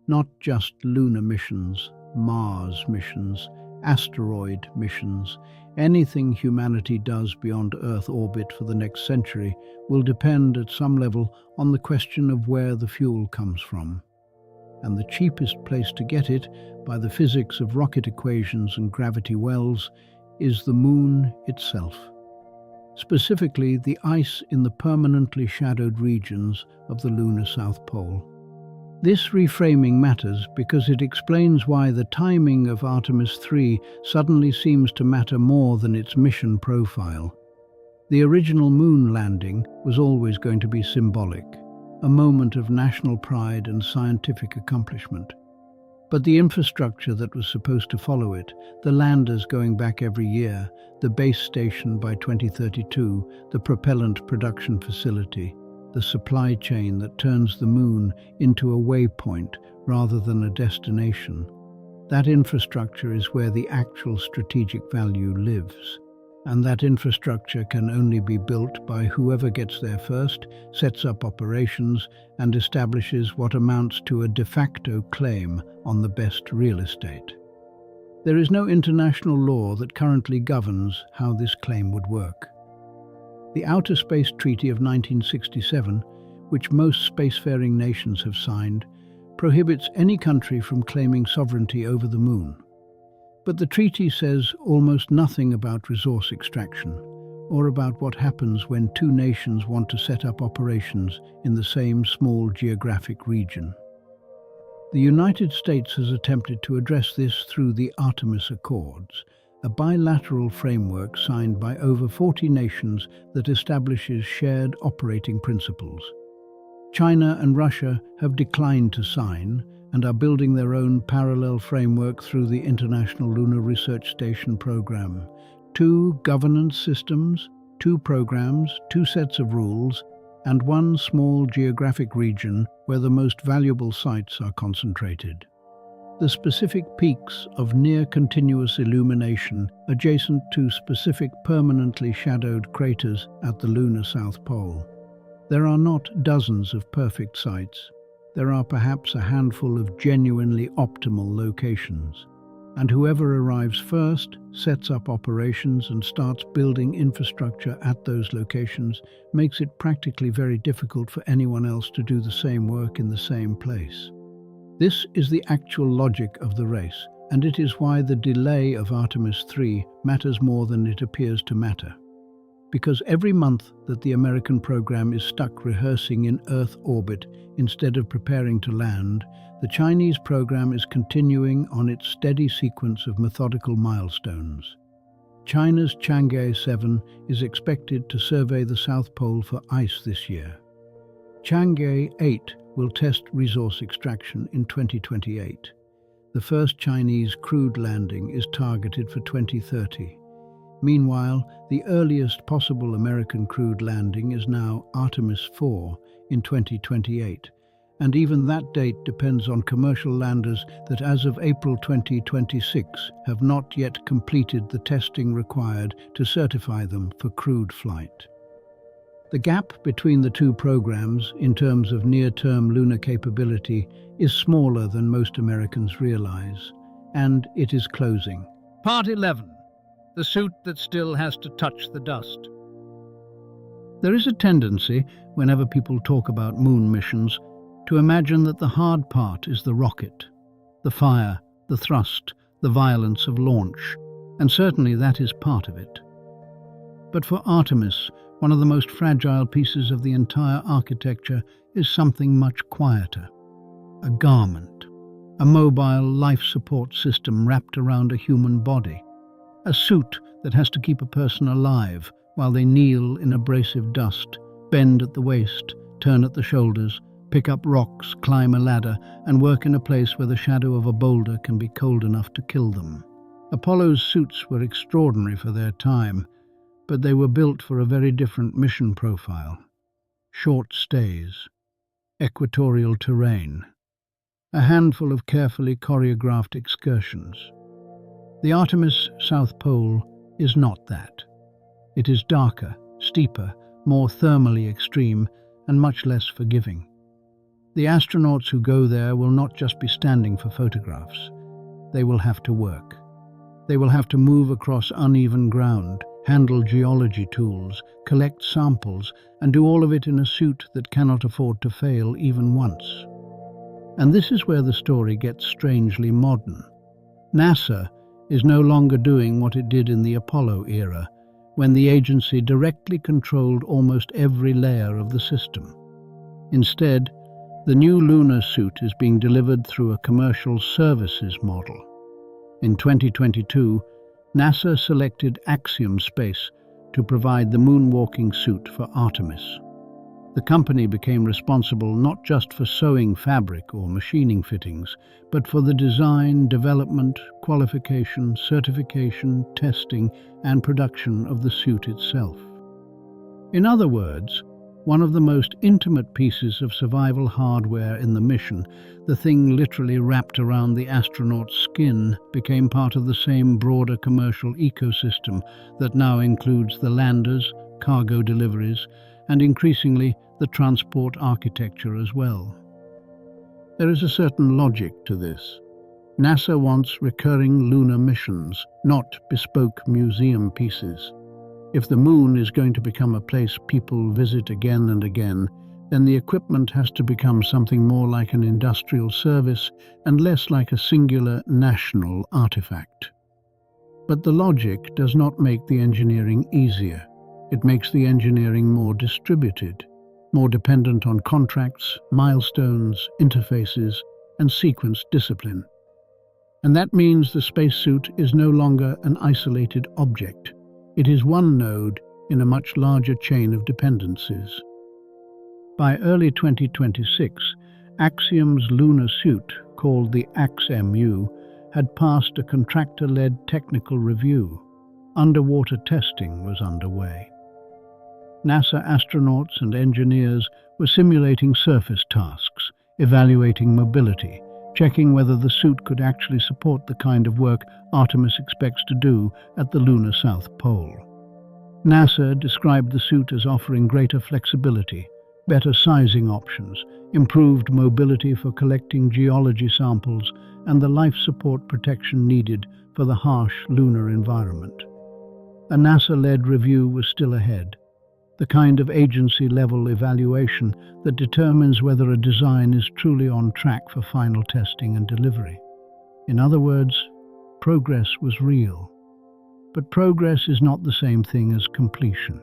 Not just lunar missions, Mars missions, asteroid missions, anything humanity does beyond Earth orbit for the next century will depend at some level on the question of where the fuel comes from. And the cheapest place to get it, by the physics of rocket equations and gravity wells, is the Moon itself. Specifically, the ice in the permanently shadowed regions of the lunar South Pole. This reframing matters because it explains why the timing of Artemis 3 suddenly seems to matter more than its mission profile. The original moon landing was always going to be symbolic, a moment of national pride and scientific accomplishment. But the infrastructure that was supposed to follow it, the landers going back every year, the base station by 2032, the propellant production facility, the supply chain that turns the moon into a waypoint rather than a destination. That infrastructure is where the actual strategic value lives. And that infrastructure can only be built by whoever gets there first, sets up operations, and establishes what amounts to a de facto claim on the best real estate. There is no international law that currently governs how this claim would work. The Outer Space Treaty of 1967, which most spacefaring nations have signed, prohibits any country from claiming sovereignty over the moon. But the treaty says almost nothing about resource extraction, or about what happens when two nations want to set up operations in the same small geographic region. The United States has attempted to address this through the Artemis Accords, a bilateral framework signed by over 40 nations that establishes shared operating principles. China and Russia have declined to sign and are building their own parallel framework through the International Lunar Research Station program. Two governance systems, two programs, two sets of rules, and one small geographic region where the most valuable sites are concentrated. The specific peaks of near-continuous illumination adjacent to specific permanently shadowed craters at the lunar South Pole. There are not dozens of perfect sites. There are perhaps a handful of genuinely optimal locations. And whoever arrives first, sets up operations and starts building infrastructure at those locations makes it practically very difficult for anyone else to do the same work in the same place. This is the actual logic of the race, and it is why the delay of Artemis 3 matters more than it appears to matter. Because every month that the American program is stuck rehearsing in Earth orbit instead of preparing to land, the Chinese program is continuing on its steady sequence of methodical milestones. China's Chang'e 7 is expected to survey the South Pole for ice this year. Chang'e 8 will test resource extraction in 2028. The first Chinese crewed landing is targeted for 2030. Meanwhile, the earliest possible American crewed landing is now Artemis 4 in 2028, and even that date depends on commercial landers that as of April 2026 have not yet completed the testing required to certify them for crewed flight. The gap between the two programs in terms of near-term lunar capability is smaller than most Americans realize, and it is closing. Part 11. The suit that still has to touch the dust. There is a tendency, whenever people talk about moon missions, to imagine that the hard part is the rocket, the fire, the thrust, the violence of launch, and certainly that is part of it. But for Artemis, one of the most fragile pieces of the entire architecture is something much quieter. A garment, a mobile life support system wrapped around a human body. A suit that has to keep a person alive while they kneel in abrasive dust, bend at the waist, turn at the shoulders, pick up rocks, climb a ladder, and work in a place where the shadow of a boulder can be cold enough to kill them. Apollo's suits were extraordinary for their time, but they were built for a very different mission profile. Short stays, equatorial terrain, a handful of carefully choreographed excursions. The Artemis South Pole is not that. It is darker, steeper, more thermally extreme, and much less forgiving. The astronauts who go there will not just be standing for photographs. They will have to work. They will have to move across uneven ground, handle geology tools, collect samples, and do all of it in a suit that cannot afford to fail even once. And this is where the story gets strangely modern. NASA is no longer doing what it did in the Apollo era, when the agency directly controlled almost every layer of the system. Instead, the new lunar suit is being delivered through a commercial services model. In 2022, NASA selected Axiom Space to provide the moonwalking suit for Artemis. The company became responsible not just for sewing fabric or machining fittings, but for the design, development, qualification, certification, testing, and production of the suit itself. In other words, one of the most intimate pieces of survival hardware in the mission, the thing literally wrapped around the astronaut's skin, became part of the same broader commercial ecosystem that now includes the landers, cargo deliveries, and increasingly the transport architecture as well. There is a certain logic to this. NASA wants recurring lunar missions, not bespoke museum pieces. If the moon is going to become a place people visit again and again, then the equipment has to become something more like an industrial service and less like a singular national artifact. But the logic does not make the engineering easier. It makes the engineering more distributed, more dependent on contracts, milestones, interfaces, and sequence discipline. And that means the spacesuit is no longer an isolated object. It is one node in a much larger chain of dependencies. By early 2026, Axiom's lunar suit, called the AXMU, had passed a contractor-led technical review. Underwater testing was underway. NASA astronauts and engineers were simulating surface tasks, evaluating mobility, checking whether the suit could actually support the kind of work Artemis expects to do at the lunar South Pole. NASA described the suit as offering greater flexibility, better sizing options, improved mobility for collecting geology samples, and the life support protection needed for the harsh lunar environment. A NASA-led review was still ahead, the kind of agency-level evaluation that determines whether a design is truly on track for final testing and delivery. In other words, progress was real. But progress is not the same thing as completion.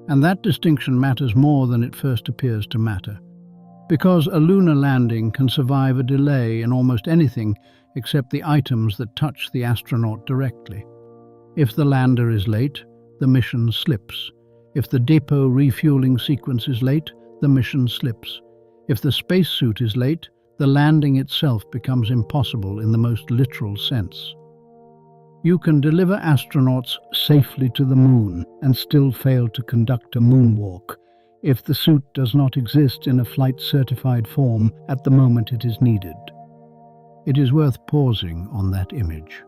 And that distinction matters more than it first appears to matter, because a lunar landing can survive a delay in almost anything except the items that touch the astronaut directly. If the lander is late, the mission slips. If the depot refueling sequence is late, the mission slips. If the spacesuit is late, the landing itself becomes impossible in the most literal sense. You can deliver astronauts safely to the moon and still fail to conduct a moonwalk if the suit does not exist in a flight-certified form at the moment it is needed. It is worth pausing on that image.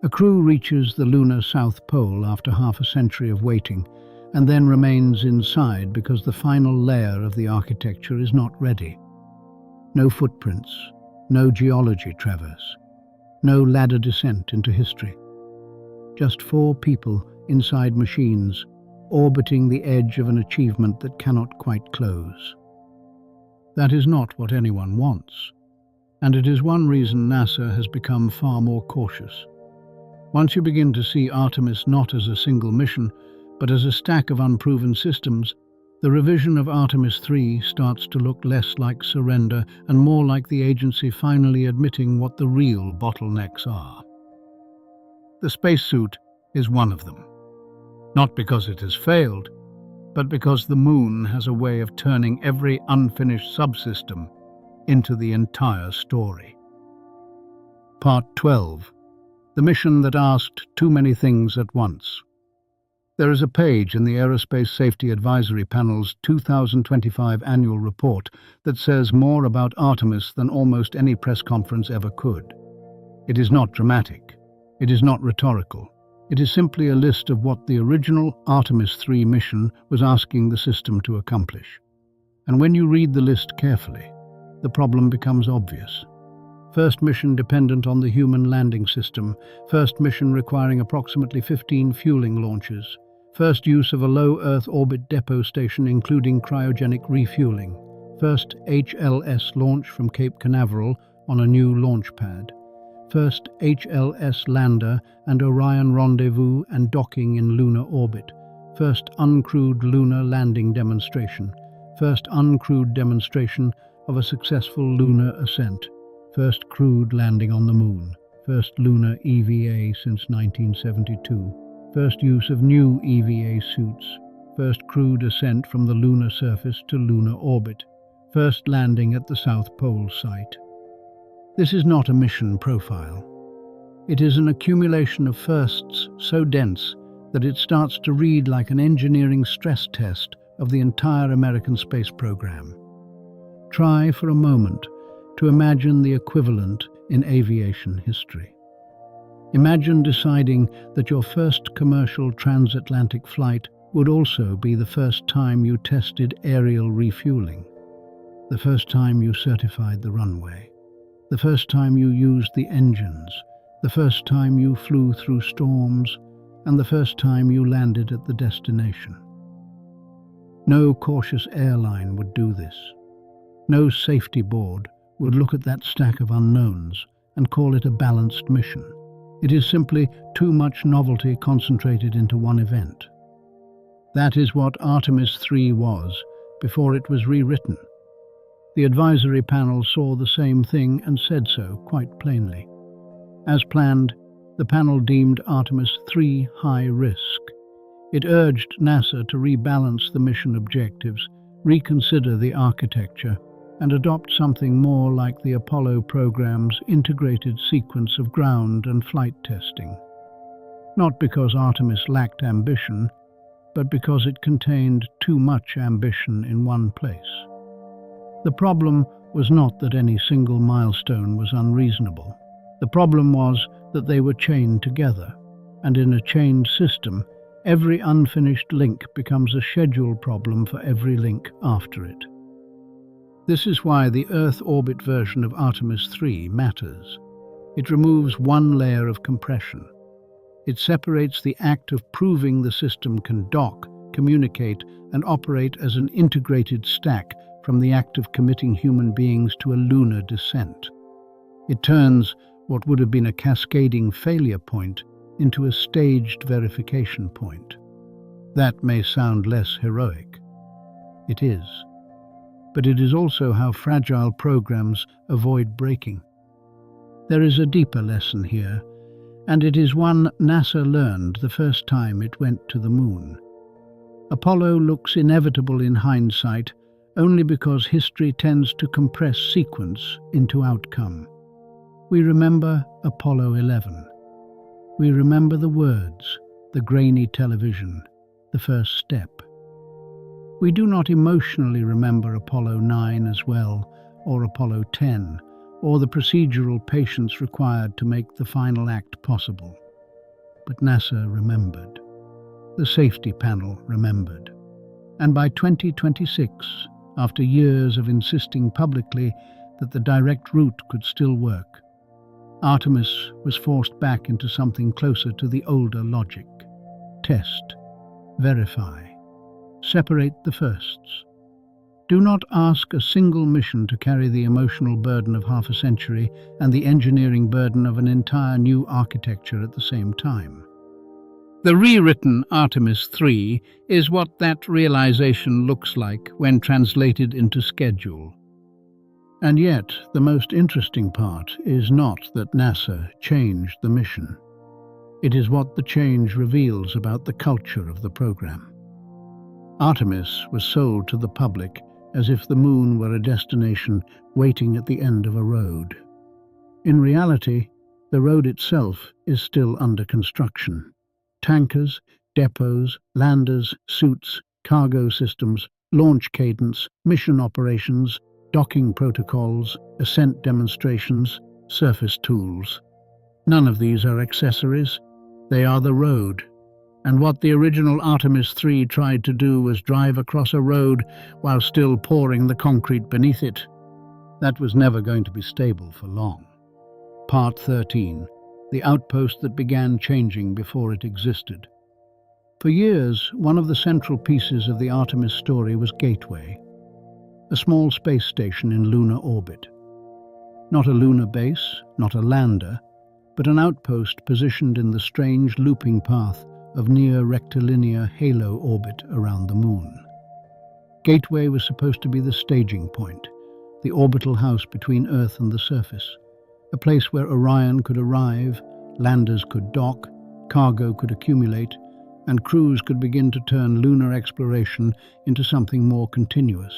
A crew reaches the lunar South Pole after half a century of waiting and then remains inside because the final layer of the architecture is not ready. No footprints, no geology traverse, no ladder descent into history. Just 4 people inside machines, orbiting the edge of an achievement that cannot quite close. That is not what anyone wants, and it is one reason NASA has become far more cautious. Once you begin to see Artemis not as a single mission, but as a stack of unproven systems, the revision of Artemis 3 starts to look less like surrender and more like the agency finally admitting what the real bottlenecks are. The spacesuit is one of them. Not because it has failed, but because the moon has a way of turning every unfinished subsystem into the entire story. Part 12. The mission that asked too many things at once. There is a page in the Aerospace Safety Advisory Panel's 2025 annual report that says more about Artemis than almost any press conference ever could. It is not dramatic. It is not rhetorical. It is simply a list of what the original Artemis 3 mission was asking the system to accomplish. And when you read the list carefully, the problem becomes obvious. First mission dependent on the human landing system. First mission requiring approximately 15 fueling launches. First use of a low Earth orbit depot station including cryogenic refueling. First HLS launch from Cape Canaveral on a new launch pad. First HLS lander and Orion rendezvous and docking in lunar orbit. First uncrewed lunar landing demonstration. First uncrewed demonstration of a successful lunar ascent. First crewed landing on the moon. First lunar EVA since 1972. First use of new EVA suits. First crewed ascent from the lunar surface to lunar orbit. First landing at the South Pole site. This is not a mission profile. It is an accumulation of firsts so dense that it starts to read like an engineering stress test of the entire American space program. Try for a moment to imagine the equivalent in aviation history. Imagine deciding that your first commercial transatlantic flight would also be the first time you tested aerial refueling, the first time you certified the runway, the first time you used the engines, the first time you flew through storms, and the first time you landed at the destination. No cautious airline would do this. No safety board would look at that stack of unknowns and call it a balanced mission. It is simply too much novelty concentrated into one event. That is what Artemis 3 was before it was rewritten. The advisory panel saw the same thing and said so quite plainly. As planned, the panel deemed Artemis 3 high risk. It urged NASA to rebalance the mission objectives, reconsider the architecture, and adopt something more like the Apollo program's integrated sequence of ground and flight testing. Not because Artemis lacked ambition, but because it contained too much ambition in one place. The problem was not that any single milestone was unreasonable. The problem was that they were chained together, and in a chained system, every unfinished link becomes a schedule problem for every link after it. This is why the Earth orbit version of Artemis 3 matters. It removes one layer of compression. It separates the act of proving the system can dock, communicate, and operate as an integrated stack from the act of committing human beings to a lunar descent. It turns what would have been a cascading failure point into a staged verification point. That may sound less heroic. It is. But it is also how fragile programs avoid breaking. There is a deeper lesson here, and it is one NASA learned the first time it went to the moon. Apollo looks inevitable in hindsight only because history tends to compress sequence into outcome. We remember Apollo 11. We remember the words, the grainy television, the first step. We do not emotionally remember Apollo 9 as well, or Apollo 10, or the procedural patience required to make the final act possible. But NASA remembered. The safety panel remembered. And by 2026, after years of insisting publicly that the direct route could still work, Artemis was forced back into something closer to the older logic. Test. Verify. Separate the firsts. Do not ask a single mission to carry the emotional burden of half a century and the engineering burden of an entire new architecture at the same time. The rewritten Artemis 3 is what that realization looks like when translated into schedule. And yet, the most interesting part is not that NASA changed the mission. It is what the change reveals about the culture of the program. Artemis was sold to the public as if the moon were a destination waiting at the end of a road. In reality, the road itself is still under construction. Tankers, depots, landers, suits, cargo systems, launch cadence, mission operations, docking protocols, ascent demonstrations, surface tools. None of these are accessories. They are the road. And what the original Artemis 3 tried to do was drive across a road while still pouring the concrete beneath it. That was never going to be stable for long. Part 13. The outpost that began changing before it existed. For years, one of the central pieces of the Artemis story was Gateway, a small space station in lunar orbit. Not a lunar base, not a lander, but an outpost positioned in the strange looping path of near rectilinear halo orbit around the Moon. Gateway was supposed to be the staging point, the orbital house between Earth and the surface, a place where Orion could arrive, landers could dock, cargo could accumulate, and crews could begin to turn lunar exploration into something more continuous.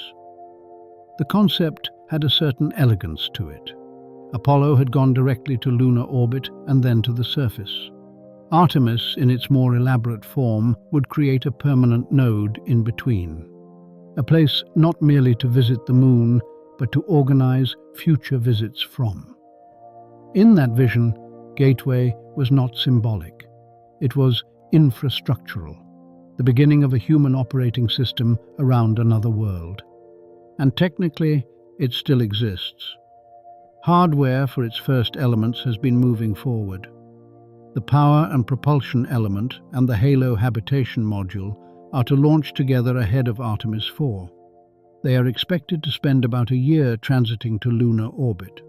The concept had a certain elegance to it. Apollo had gone directly to lunar orbit and then to the surface. Artemis, in its more elaborate form, would create a permanent node in between. A place not merely to visit the Moon, but to organize future visits from. In that vision, Gateway was not symbolic. It was infrastructural, the beginning of a human operating system around another world. And technically, it still exists. Hardware for its first elements has been moving forward. The power and propulsion element and the Halo habitation module are to launch together ahead of Artemis 4. They are expected to spend about a year transiting to lunar orbit.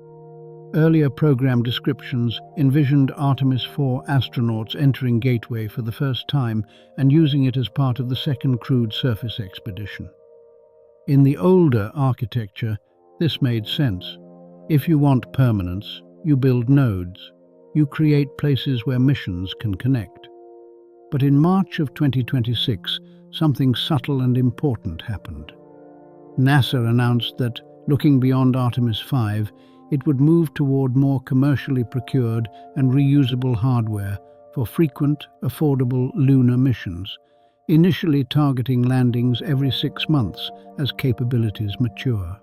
Earlier program descriptions envisioned Artemis 4 astronauts entering Gateway for the first time and using it as part of the second crewed surface expedition. In the older architecture, this made sense. If you want permanence, you build nodes. You create places where missions can connect. But in March of 2026, something subtle and important happened. NASA announced that, looking beyond Artemis 5, it would move toward more commercially procured and reusable hardware for frequent, affordable lunar missions, initially targeting landings every 6 months as capabilities mature.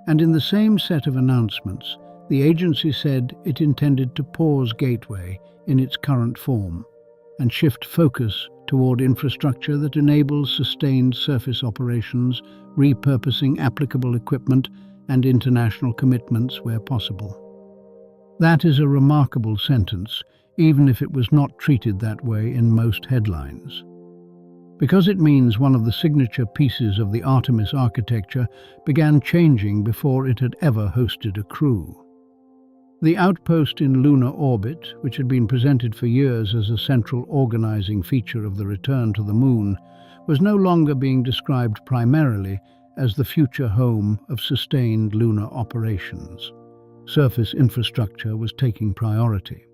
And in the same set of announcements, the agency said it intended to pause Gateway in its current form and shift focus toward infrastructure that enables sustained surface operations, repurposing applicable equipment, and international commitments where possible. That is a remarkable sentence, even if it was not treated that way in most headlines. Because it means one of the signature pieces of the Artemis architecture began changing before it had ever hosted a crew. The outpost in lunar orbit, which had been presented for years as a central organizing feature of the return to the Moon, was no longer being described primarily as the future home of sustained lunar operations. Surface infrastructure was taking priority.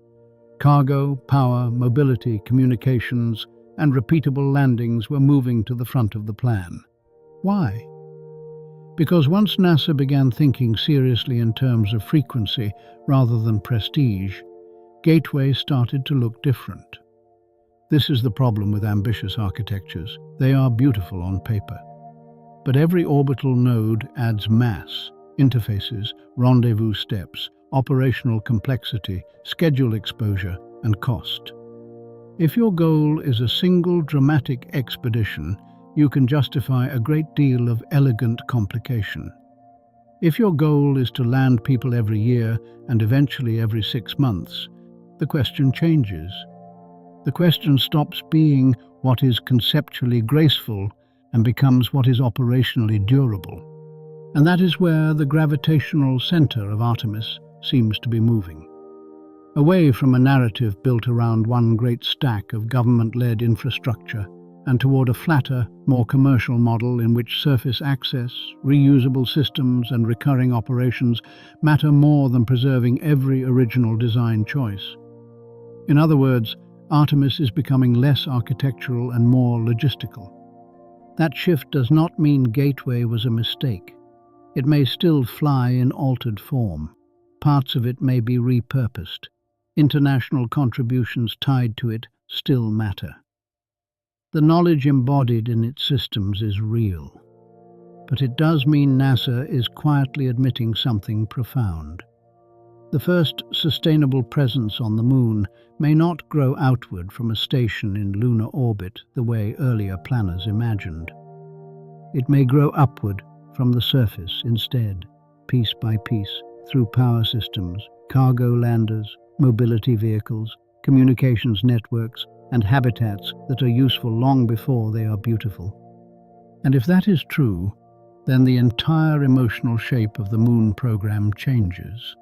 Cargo, power, mobility, communications, and repeatable landings were moving to the front of the plan. Why? Because once NASA began thinking seriously in terms of frequency rather than prestige, Gateway started to look different. This is the problem with ambitious architectures. They are beautiful on paper. But every orbital node adds mass, interfaces, rendezvous steps, operational complexity, schedule exposure, and cost. If your goal is a single dramatic expedition, you can justify a great deal of elegant complication. If your goal is to land people every year and eventually every 6 months, the question changes. The question stops being what is conceptually graceful and becomes what is operationally durable. And that is where the gravitational center of Artemis seems to be moving. Away from a narrative built around one great stack of government-led infrastructure and toward a flatter, more commercial model in which surface access, reusable systems, and recurring operations matter more than preserving every original design choice. In other words, Artemis is becoming less architectural and more logistical. That shift does not mean Gateway was a mistake. It may still fly in altered form. Parts of it may be repurposed. International contributions tied to it still matter. The knowledge embodied in its systems is real. But it does mean NASA is quietly admitting something profound. The first sustainable presence on the Moon may not grow outward from a station in lunar orbit the way earlier planners imagined. It may grow upward from the surface instead, piece by piece, through power systems, cargo landers, mobility vehicles, communications networks, and habitats that are useful long before they are beautiful. And if that is true, then the entire emotional shape of the Moon program changes.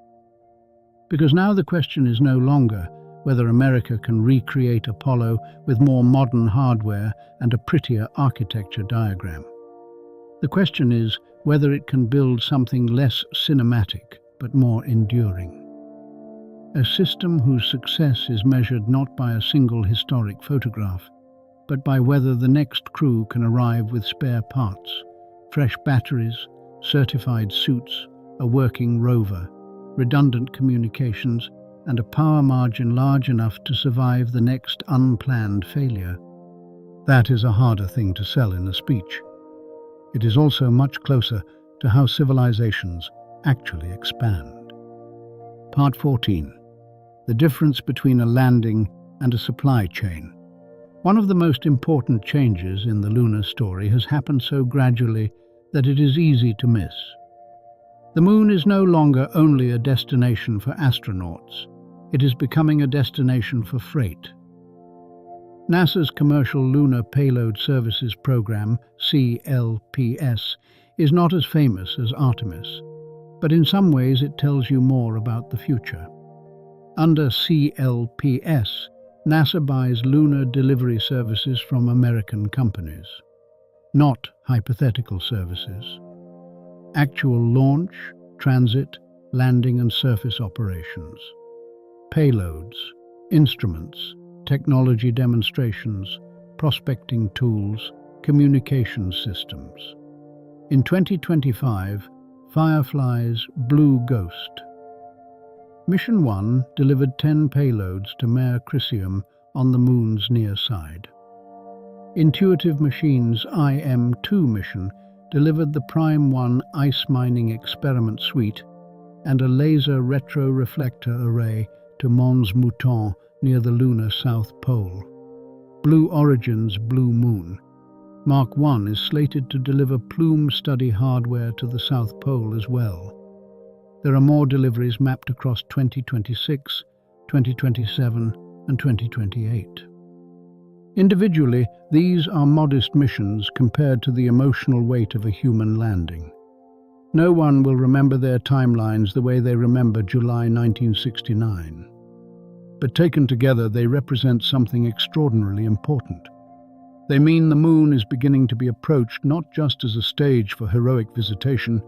Because now the question is no longer whether America can recreate Apollo with more modern hardware and a prettier architecture diagram. The question is whether it can build something less cinematic but more enduring. A system whose success is measured not by a single historic photograph, but by whether the next crew can arrive with spare parts, fresh batteries, certified suits, a working rover, redundant communications, and a power margin large enough to survive the next unplanned failure. That is a harder thing to sell in a speech. It is also much closer to how civilizations actually expand. Part 14. The difference between a landing and a supply chain. One of the most important changes in the lunar story has happened so gradually that it is easy to miss. The Moon is no longer only a destination for astronauts. It is becoming a destination for freight. NASA's Commercial Lunar Payload Services Program, CLPS, is not as famous as Artemis, but in some ways it tells you more about the future. Under CLPS, NASA buys lunar delivery services from American companies, not hypothetical services. Actual launch, transit, landing and surface operations. Payloads, instruments, technology demonstrations, prospecting tools, communications systems. In 2025, Firefly's Blue Ghost. Mission 1 delivered 10 payloads to Mare Crisium on the Moon's near side. Intuitive Machines' IM-2 mission delivered the Prime 1 ice mining experiment suite and a laser retroreflector array to Mons Mouton near the lunar South Pole. Blue Origin's Blue Moon. Mark 1 is slated to deliver plume study hardware to the South Pole as well. There are more deliveries mapped across 2026, 2027, and 2028. Individually, these are modest missions compared to the emotional weight of a human landing. No one will remember their timelines the way they remember July 1969. But taken together, they represent something extraordinarily important. They mean the Moon is beginning to be approached not just as a stage for heroic visitation,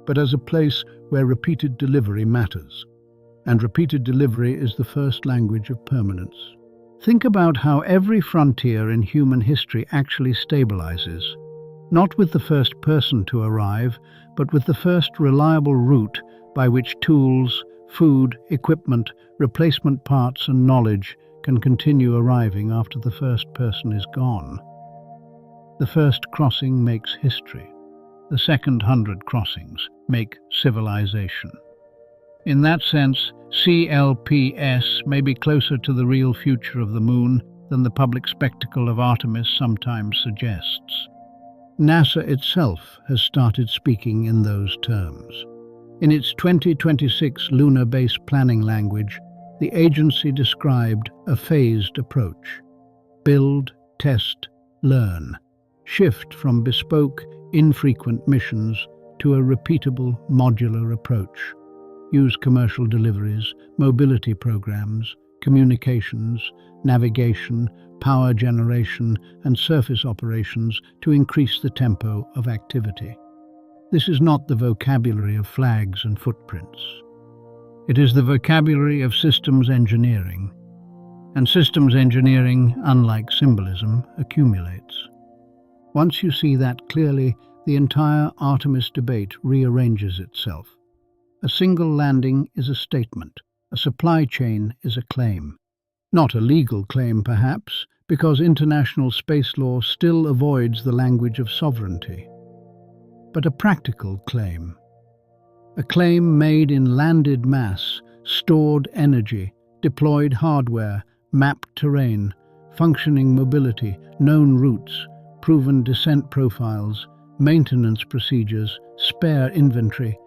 but as a place where repeated delivery matters. And repeated delivery is the first language of permanence. Think about how every frontier in human history actually stabilizes, not with the first person to arrive, but with the first reliable route by which tools, food, equipment, replacement parts and knowledge can continue arriving after the first person is gone. The first crossing makes history. The second 100 crossings make civilization. In that sense, CLPS may be closer to the real future of the Moon than the public spectacle of Artemis sometimes suggests. NASA itself has started speaking in those terms. In its 2026 lunar base planning language, the agency described a phased approach. Build, test, learn. Shift from bespoke, infrequent missions to a repeatable, modular approach. Use commercial deliveries, mobility programs, communications, navigation, power generation, and surface operations to increase the tempo of activity. This is not the vocabulary of flags and footprints. It is the vocabulary of systems engineering. And systems engineering, unlike symbolism, accumulates. Once you see that clearly, the entire Artemis debate rearranges itself. A single landing is a statement. A supply chain is a claim. Not a legal claim, perhaps, because international space law still avoids the language of sovereignty. But a practical claim. A claim made in landed mass stored energy, deployed hardware, mapped terrain, functioning mobility, known routes, proven descent profiles, maintenance procedures, spare inventory,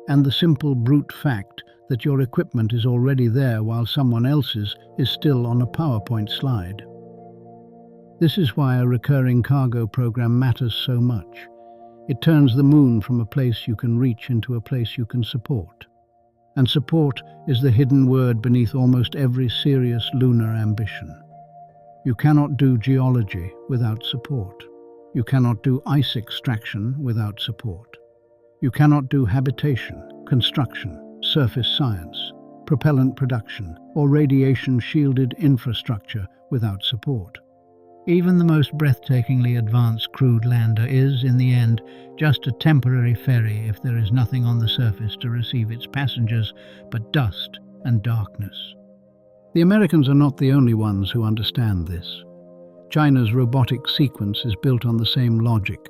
and the simple brute fact that your equipment is already there while someone else's is still on a PowerPoint slide. This is why a recurring cargo program matters so much. It turns the moon from a place you can reach into a place you can support. And support is the hidden word beneath almost every serious lunar ambition. You cannot do geology without support. You cannot do ice extraction without support. You cannot do habitation, construction, surface science, propellant production, or radiation-shielded infrastructure without support. Even the most breathtakingly advanced crewed lander is, in the end, just a temporary ferry if there is nothing on the surface to receive its passengers but dust and darkness. The Americans are not the only ones who understand this. China's robotic sequence is built on the same logic.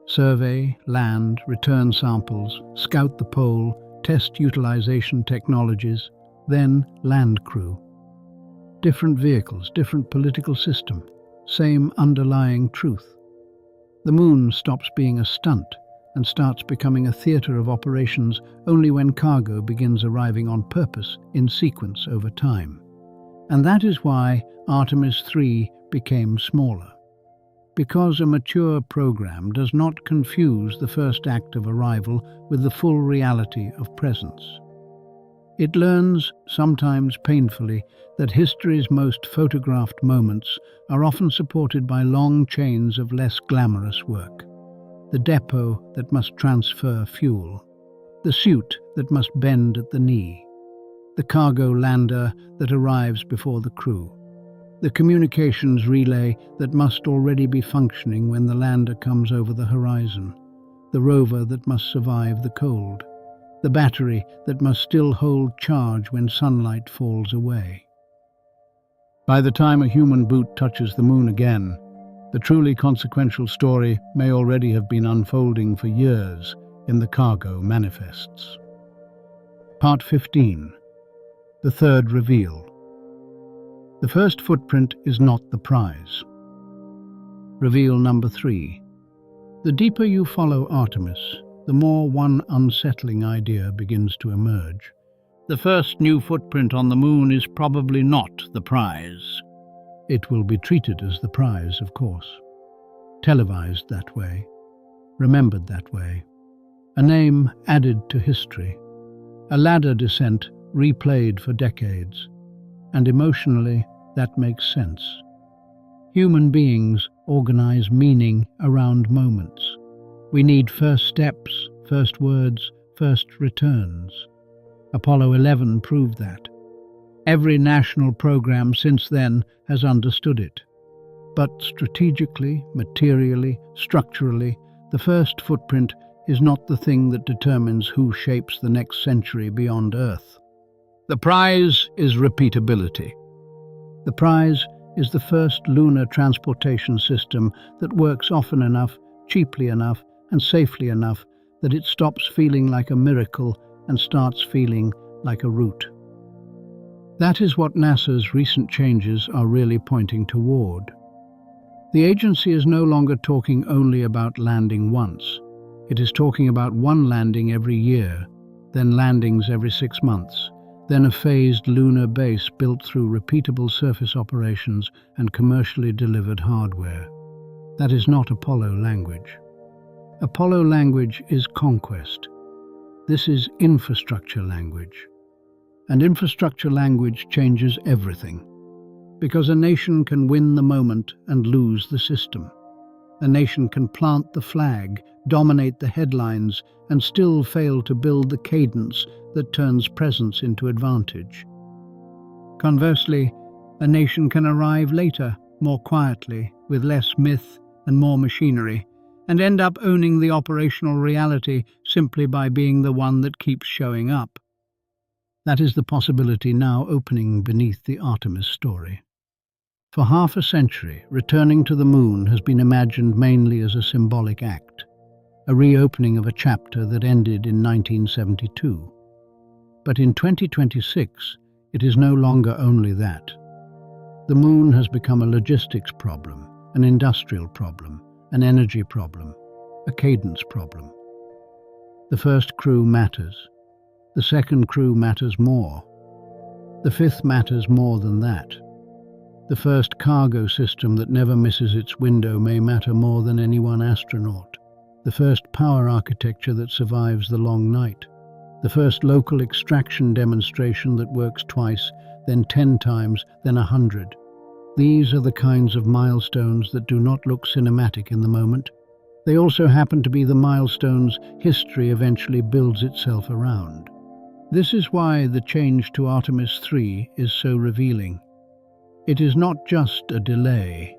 Survey, land, return samples, scout the pole, test utilization technologies, then land crew. Different vehicles, different political system. Same underlying truth. The moon stops being a stunt and starts becoming a theater of operations only when cargo begins arriving on purpose in sequence over time. And that is why Artemis 3 became smaller. Because a mature program does not confuse the first act of arrival with the full reality of presence. It learns, sometimes painfully, that history's most photographed moments are often supported by long chains of less glamorous work. The depot that must transfer fuel, the suit that must bend at the knee, the cargo lander that arrives before the crew, the communications relay that must already be functioning when the lander comes over the horizon, the rover that must survive the cold, the battery that must still hold charge when sunlight falls away. By the time a human boot touches the moon again, the truly consequential story may already have been unfolding for years in the cargo manifests. Part 15. The third reveal. The first footprint is not the prize. Reveal number 3. The deeper you follow Artemis, the more one unsettling idea begins to emerge. The first new footprint on the moon is probably not the prize. It will be treated as the prize, of course. Televised that way, remembered that way. A name added to history. A ladder descent replayed for decades. And emotionally, that makes sense. Human beings organize meaning around moments. We need first steps, first words, first returns. Apollo 11 proved that. Every national program since then has understood it. But strategically, materially, structurally, the first footprint is not the thing that determines who shapes the next century beyond Earth. The prize is repeatability. The prize is the first lunar transportation system that works often enough, cheaply enough, and safely enough that it stops feeling like a miracle and starts feeling like a route. That is what NASA's recent changes are really pointing toward. The agency is no longer talking only about landing once. It is talking about one landing every year, then landings every 6 months, then a phased lunar base built through repeatable surface operations and commercially delivered hardware. That is not Apollo language. Apollo language is conquest. This is infrastructure language. And infrastructure language changes everything. Because a nation can win the moment and lose the system. A nation can plant the flag, dominate the headlines, and still fail to build the cadence that turns presence into advantage. Conversely, a nation can arrive later, more quietly, with less myth and more machinery, and end up owning the operational reality simply by being the one that keeps showing up. That is the possibility now opening beneath the Artemis story. For half a century, returning to the moon has been imagined mainly as a symbolic act, a reopening of a chapter that ended in 1972. But in 2026, it is no longer only that. The moon has become a logistics problem, an industrial problem, an energy problem, a cadence problem. The first crew matters. The second crew matters more. The fifth matters more than that. The first cargo system that never misses its window may matter more than any one astronaut. The first power architecture that survives the long night. The first local extraction demonstration that works twice, then 10 times, then 100. These are the kinds of milestones that do not look cinematic in the moment. They also happen to be the milestones history eventually builds itself around. This is why the change to Artemis 3 is so revealing. It is not just a delay.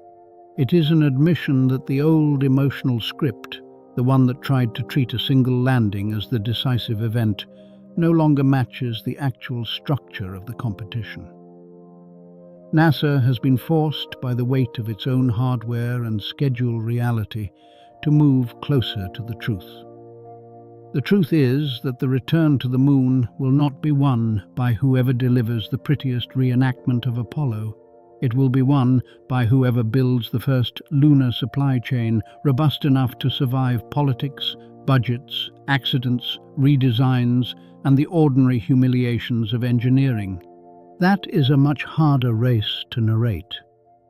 It is an admission that the old emotional script, the one that tried to treat a single landing as the decisive event, no longer matches the actual structure of the competition. NASA has been forced by the weight of its own hardware and schedule reality to move closer to the truth. The truth is that the return to the moon will not be won by whoever delivers the prettiest reenactment of Apollo. It will be won by whoever builds the first lunar supply chain robust enough to survive politics, budgets, accidents, redesigns, and the ordinary humiliations of engineering. That is a much harder race to narrate.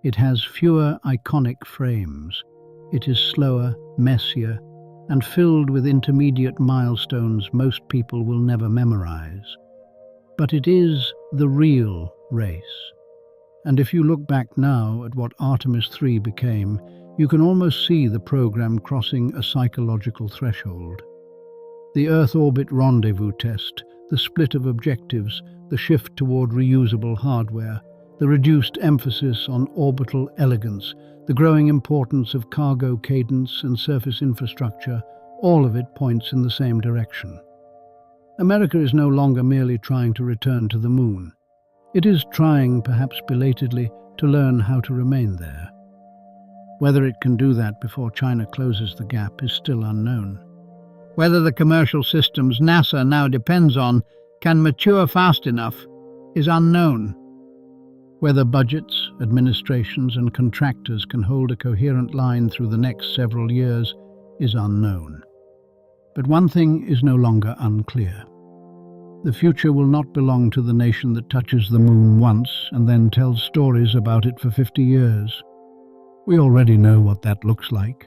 It has fewer iconic frames. It is slower, messier, and filled with intermediate milestones most people will never memorize. But it is the real race. And if you look back now at what Artemis 3 became, you can almost see the program crossing a psychological threshold. The Earth orbit rendezvous test, the split of objectives, the shift toward reusable hardware, the reduced emphasis on orbital elegance, the growing importance of cargo cadence and surface infrastructure, all of it points in the same direction. America is no longer merely trying to return to the moon. It is trying, perhaps belatedly, to learn how to remain there. Whether it can do that before China closes the gap is still unknown. Whether the commercial systems NASA now depends on can mature fast enough is unknown. Whether budgets, administrations, and contractors can hold a coherent line through the next several years is unknown. But one thing is no longer unclear. The future will not belong to the nation that touches the moon once and then tells stories about it for 50 years. We already know what that looks like.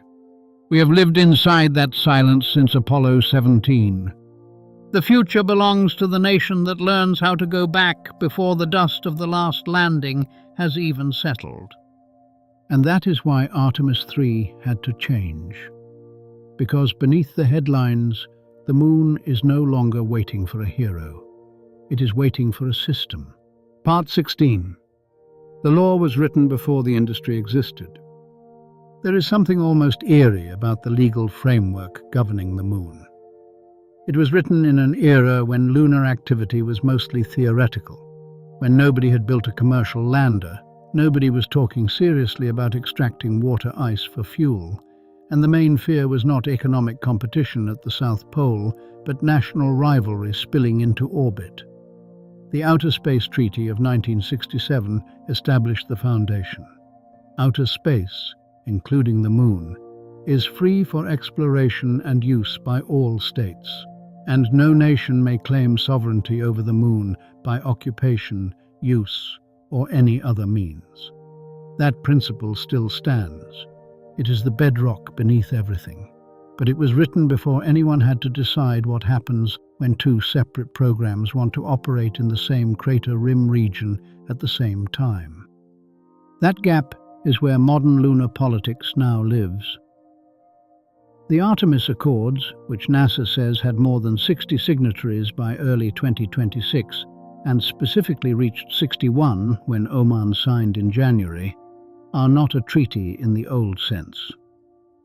We have lived inside that silence since Apollo 17. The future belongs to the nation that learns how to go back before the dust of the last landing has even settled. And that is why Artemis 3 had to change. Because beneath the headlines, the moon is no longer waiting for a hero. It is waiting for a system. Part 16. The law was written before the industry existed. There is something almost eerie about the legal framework governing the moon. It was written in an era when lunar activity was mostly theoretical, when nobody had built a commercial lander, nobody was talking seriously about extracting water ice for fuel, and the main fear was not economic competition at the South Pole, but national rivalry spilling into orbit. The Outer Space Treaty of 1967 established the foundation. Outer space, including the moon, is free for exploration and use by all states, and no nation may claim sovereignty over the moon by occupation, use, or any other means. That principle still stands. It is the bedrock beneath everything, but it was written before anyone had to decide what happens when two separate programs want to operate in the same crater rim region at the same time. That gap is where modern lunar politics now lives. The Artemis Accords, which NASA says had more than 60 signatories by early 2026, and specifically reached 61 when Oman signed in January, are not a treaty in the old sense.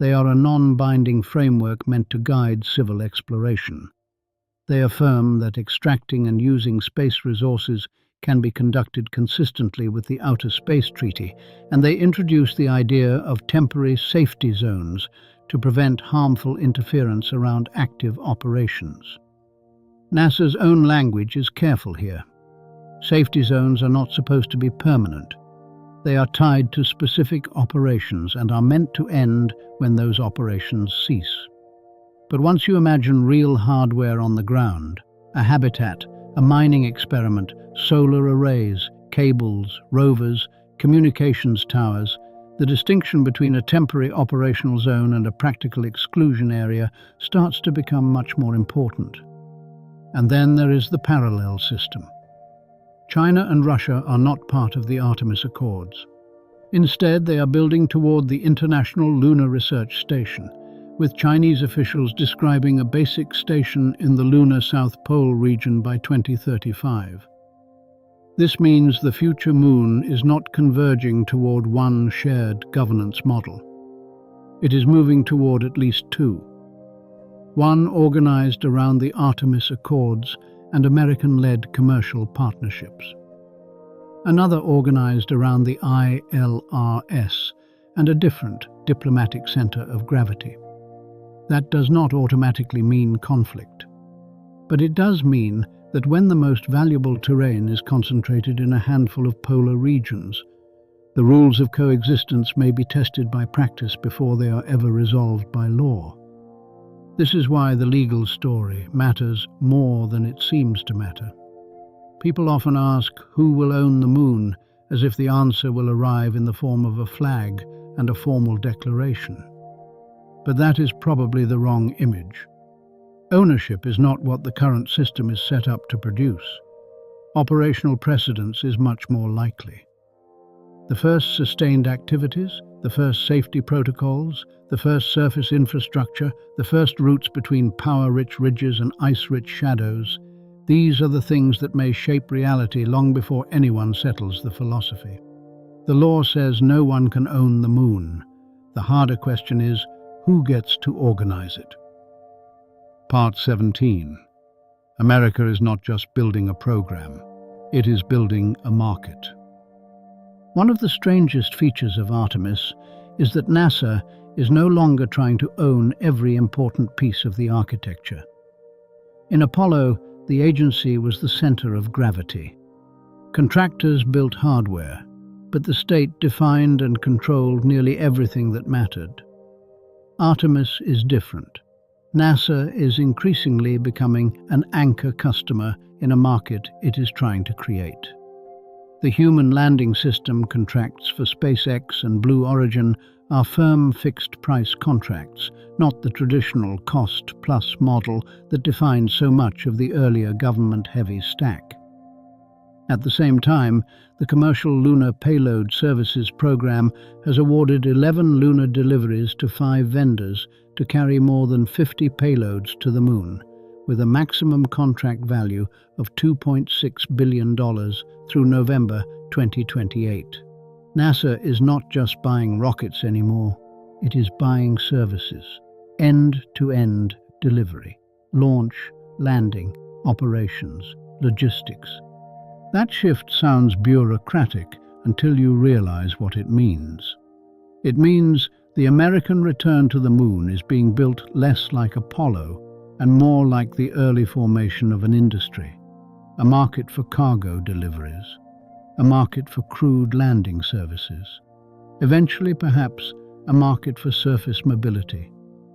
They are a non-binding framework meant to guide civil exploration. They affirm that extracting and using space resources can be conducted consistently with the Outer Space Treaty, and they introduce the idea of temporary safety zones to prevent harmful interference around active operations. NASA's own language is careful here. Safety zones are not supposed to be permanent. They are tied to specific operations and are meant to end when those operations cease. But once you imagine real hardware on the ground, a habitat, a mining experiment, solar arrays, cables, rovers, communications towers, the distinction between a temporary operational zone and a practical exclusion area starts to become much more important. And then there is the parallel system. China and Russia are not part of the Artemis Accords. Instead, they are building toward the International Lunar Research Station, with Chinese officials describing a basic station in the lunar South Pole region by 2035. This means the future moon is not converging toward one shared governance model. It is moving toward at least two. One organized around the Artemis Accords and American-led commercial partnerships. Another organized around the ILRS and a different diplomatic center of gravity. That does not automatically mean conflict. But it does mean that when the most valuable terrain is concentrated in a handful of polar regions, the rules of coexistence may be tested by practice before they are ever resolved by law. This is why the legal story matters more than it seems to matter. People often ask who will own the moon, as if the answer will arrive in the form of a flag and a formal declaration. But that is probably the wrong image. Ownership is not what the current system is set up to produce. Operational precedence is much more likely. The first sustained activities, the first safety protocols, the first surface infrastructure, the first routes between power-rich ridges and ice-rich shadows, these are the things that may shape reality long before anyone settles the philosophy. The law says no one can own the moon. The harder question is, who gets to organize it? Part 17. America is not just building a program. It is building a market. One of the strangest features of Artemis is that NASA is no longer trying to own every important piece of the architecture. In Apollo, the agency was the center of gravity. Contractors built hardware, but the state defined and controlled nearly everything that mattered. Artemis is different. NASA is increasingly becoming an anchor customer in a market it is trying to create. The human landing system contracts for SpaceX and Blue Origin are firm fixed-price contracts, not the traditional cost-plus model that defined so much of the earlier government-heavy stack. At the same time, the Commercial Lunar Payload Services Program has awarded 11 lunar deliveries to 5 vendors to carry more than 50 payloads to the moon, with a maximum contract value of $2.6 billion through November 2028. NASA is not just buying rockets anymore, it is buying services. End-to-end delivery, launch, landing, operations, logistics. That shift sounds bureaucratic until you realize what it means. It means the American return to the moon is being built less like Apollo and more like the early formation of an industry, a market for cargo deliveries, a market for crewed landing services, eventually perhaps a market for surface mobility,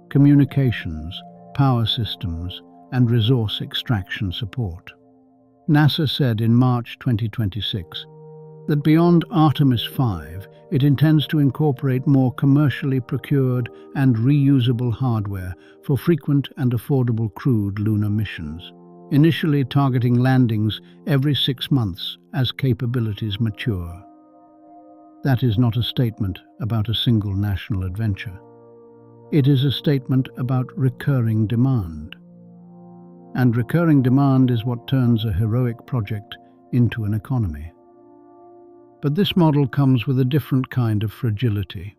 communications, power systems, and resource extraction support. NASA said in March 2026 that beyond Artemis 5, it intends to incorporate more commercially procured and reusable hardware for frequent and affordable crewed lunar missions, initially targeting landings every 6 months as capabilities mature. That is not a statement about a single national adventure. It is a statement about recurring demand. And recurring demand is what turns a heroic project into an economy. But this model comes with a different kind of fragility.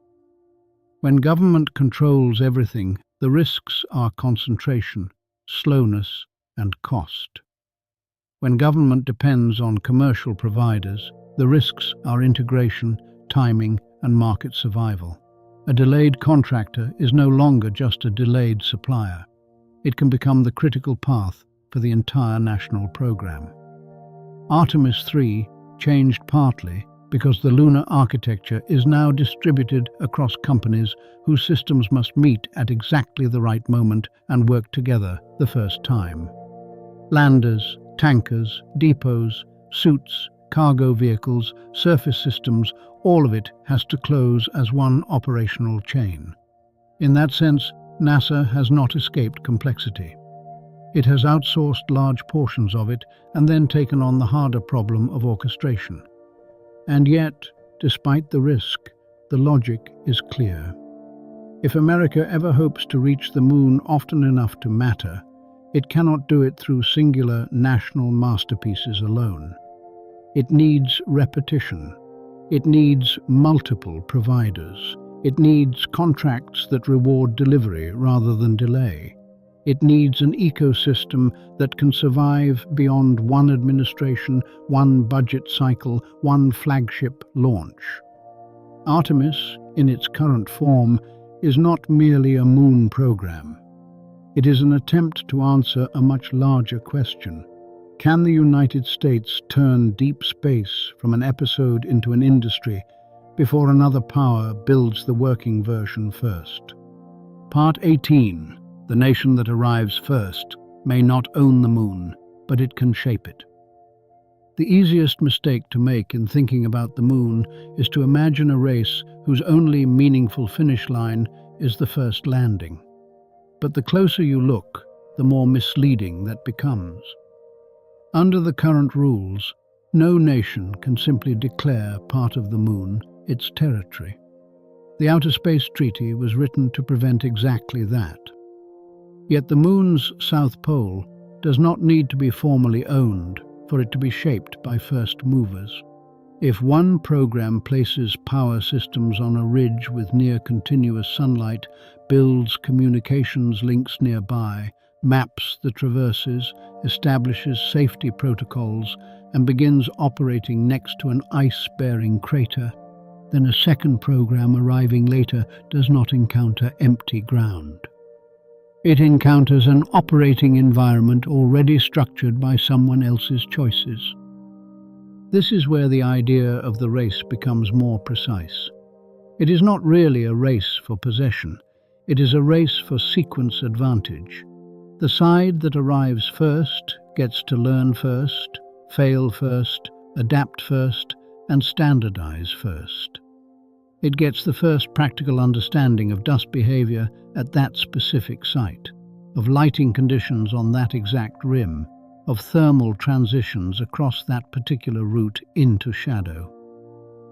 When government controls everything, the risks are concentration, slowness, and cost. When government depends on commercial providers, the risks are integration, timing, and market survival. A delayed contractor is no longer just a delayed supplier. It can become the critical path for the entire national program. Artemis 3 changed partly because the lunar architecture is now distributed across companies whose systems must meet at exactly the right moment and work together the first time. Landers, tankers, depots, suits, cargo vehicles, surface systems, all of it has to close as one operational chain. In that sense, NASA has not escaped complexity. It has outsourced large portions of it and then taken on the harder problem of orchestration. And yet, despite the risk, the logic is clear. If America ever hopes to reach the moon often enough to matter, it cannot do it through singular national masterpieces alone. It needs repetition. It needs multiple providers. It needs contracts that reward delivery rather than delay. It needs an ecosystem that can survive beyond one administration, one budget cycle, one flagship launch. Artemis, in its current form, is not merely a moon program. It is an attempt to answer a much larger question. Can the United States turn deep space from an episode into an industry before another power builds the working version first? Part 18. The nation that arrives first may not own the moon, but it can shape it. The easiest mistake to make in thinking about the moon is to imagine a race whose only meaningful finish line is the first landing. But the closer you look, the more misleading that becomes. Under the current rules, no nation can simply declare part of the moon its territory. The Outer Space Treaty was written to prevent exactly that. Yet the moon's south pole does not need to be formally owned for it to be shaped by first movers. If one program places power systems on a ridge with near-continuous sunlight, builds communications links nearby, maps the traverses, establishes safety protocols, and begins operating next to an ice-bearing crater, then a second program arriving later does not encounter empty ground. It encounters an operating environment already structured by someone else's choices. This is where the idea of the race becomes more precise. It is not really a race for possession. It is a race for sequence advantage. The side that arrives first gets to learn first, fail first, adapt first, and standardize first. It gets the first practical understanding of dust behavior at that specific site, of lighting conditions on that exact rim, of thermal transitions across that particular route into shadow.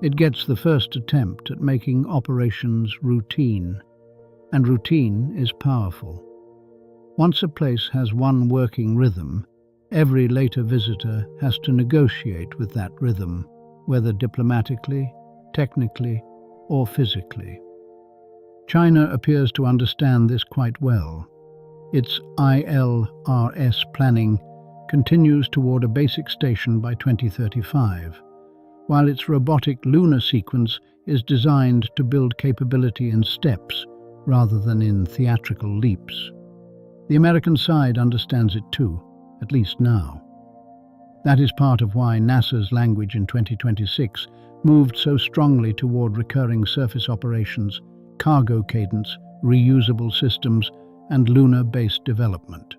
It gets the first attempt at making operations routine, and routine is powerful. Once a place has one working rhythm, every later visitor has to negotiate with that rhythm, whether diplomatically, technically, or physically. China appears to understand this quite well. Its ILRS planning continues toward a basic station by 2035, while its robotic lunar sequence is designed to build capability in steps rather than in theatrical leaps. The American side understands it too, at least now. That is part of why NASA's language in 2026 moved so strongly toward recurring surface operations, cargo cadence, reusable systems, and lunar-based development.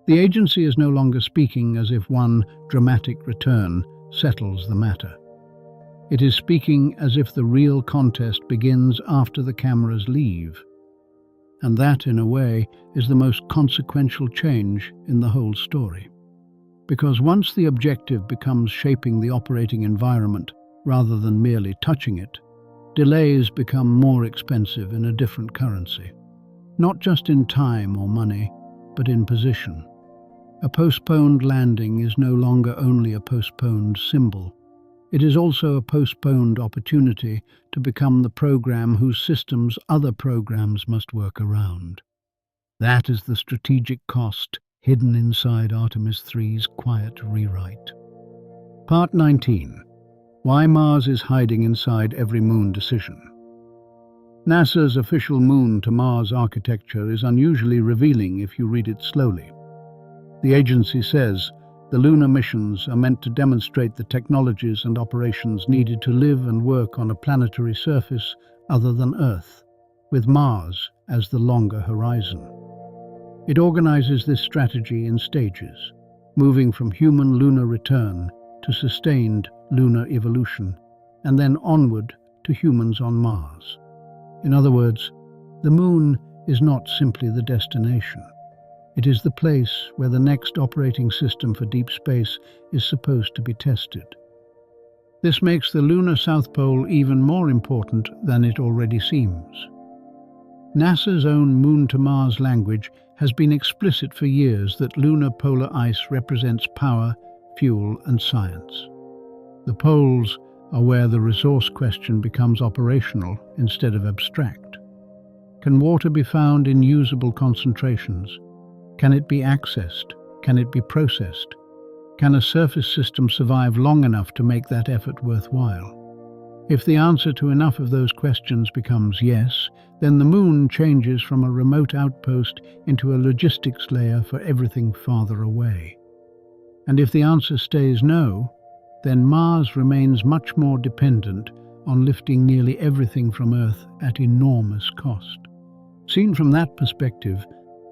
The agency is no longer speaking as if one dramatic return settles the matter. It is speaking as if the real contest begins after the cameras leave. And that, in a way, is the most consequential change in the whole story. Because once the objective becomes shaping the operating environment rather than merely touching it, delays become more expensive in a different currency. Not just in time or money, but in position. A postponed landing is no longer only a postponed symbol. It is also a postponed opportunity to become the program whose systems other programs must work around. That is the strategic cost hidden inside Artemis 3's quiet rewrite. Part 19. Why Mars is hiding inside every moon decision. NASA's official moon to Mars architecture is unusually revealing if you read it slowly. The agency says the lunar missions are meant to demonstrate the technologies and operations needed to live and work on a planetary surface other than Earth, with Mars as the longer horizon. It organizes this strategy in stages, moving from human lunar return to sustained lunar evolution, and then onward to humans on Mars. In other words, the Moon is not simply the destination. It is the place where the next operating system for deep space is supposed to be tested. This makes the lunar South Pole even more important than it already seems. NASA's own Moon-to-Mars language has been explicit for years that lunar polar ice represents power, fuel, and science. The poles are where the resource question becomes operational instead of abstract. Can water be found in usable concentrations? Can it be accessed? Can it be processed? Can a surface system survive long enough to make that effort worthwhile? If the answer to enough of those questions becomes yes, then the Moon changes from a remote outpost into a logistics layer for everything farther away. And if the answer stays no, then Mars remains much more dependent on lifting nearly everything from Earth at enormous cost. Seen from that perspective,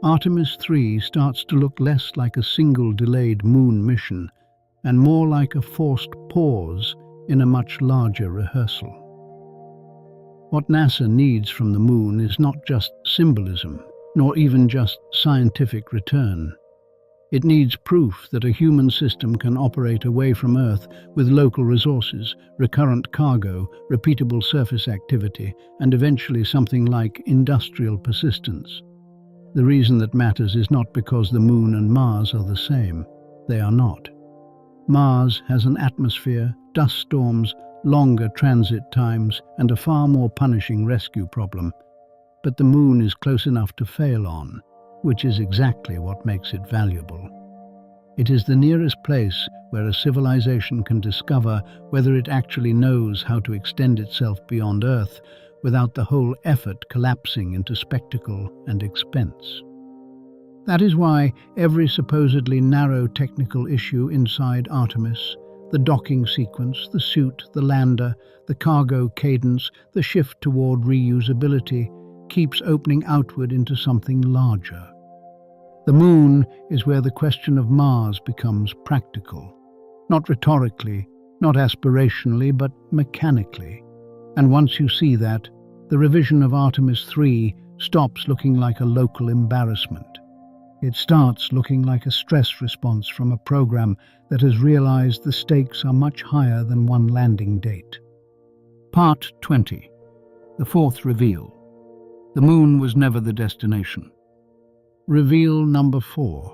Artemis 3 starts to look less like a single delayed Moon mission and more like a forced pause in a much larger rehearsal. What NASA needs from the Moon is not just symbolism, nor even just scientific return. It needs proof that a human system can operate away from Earth with local resources, recurrent cargo, repeatable surface activity, and eventually something like industrial persistence. The reason that matters is not because the Moon and Mars are the same. They are not. Mars has an atmosphere, dust storms, longer transit times, and a far more punishing rescue problem. But the Moon is close enough to fail on, which is exactly what makes it valuable. It is the nearest place where a civilization can discover whether it actually knows how to extend itself beyond Earth without the whole effort collapsing into spectacle and expense. That is why every supposedly narrow technical issue inside Artemis, the docking sequence, the suit, the lander, the cargo cadence, the shift toward reusability, keeps opening outward into something larger. The Moon is where the question of Mars becomes practical, not rhetorically, not aspirationally, but mechanically. And once you see that, the revision of Artemis 3 stops looking like a local embarrassment. It starts looking like a stress response from a program that has realized the stakes are much higher than one landing date. Part 20. The fourth reveal. The Moon was never the destination. Reveal number 4.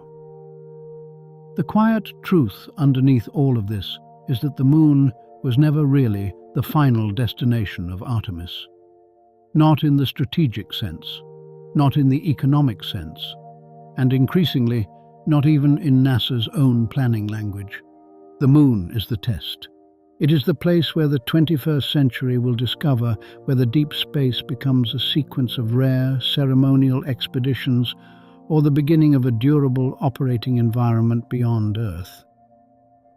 The quiet truth underneath all of this is that the Moon was never really the final destination of Artemis. Not in the strategic sense, not in the economic sense, and increasingly, not even in NASA's own planning language. The Moon is the test. It is the place where the 21st century will discover whether deep space becomes a sequence of rare, ceremonial expeditions or the beginning of a durable operating environment beyond Earth.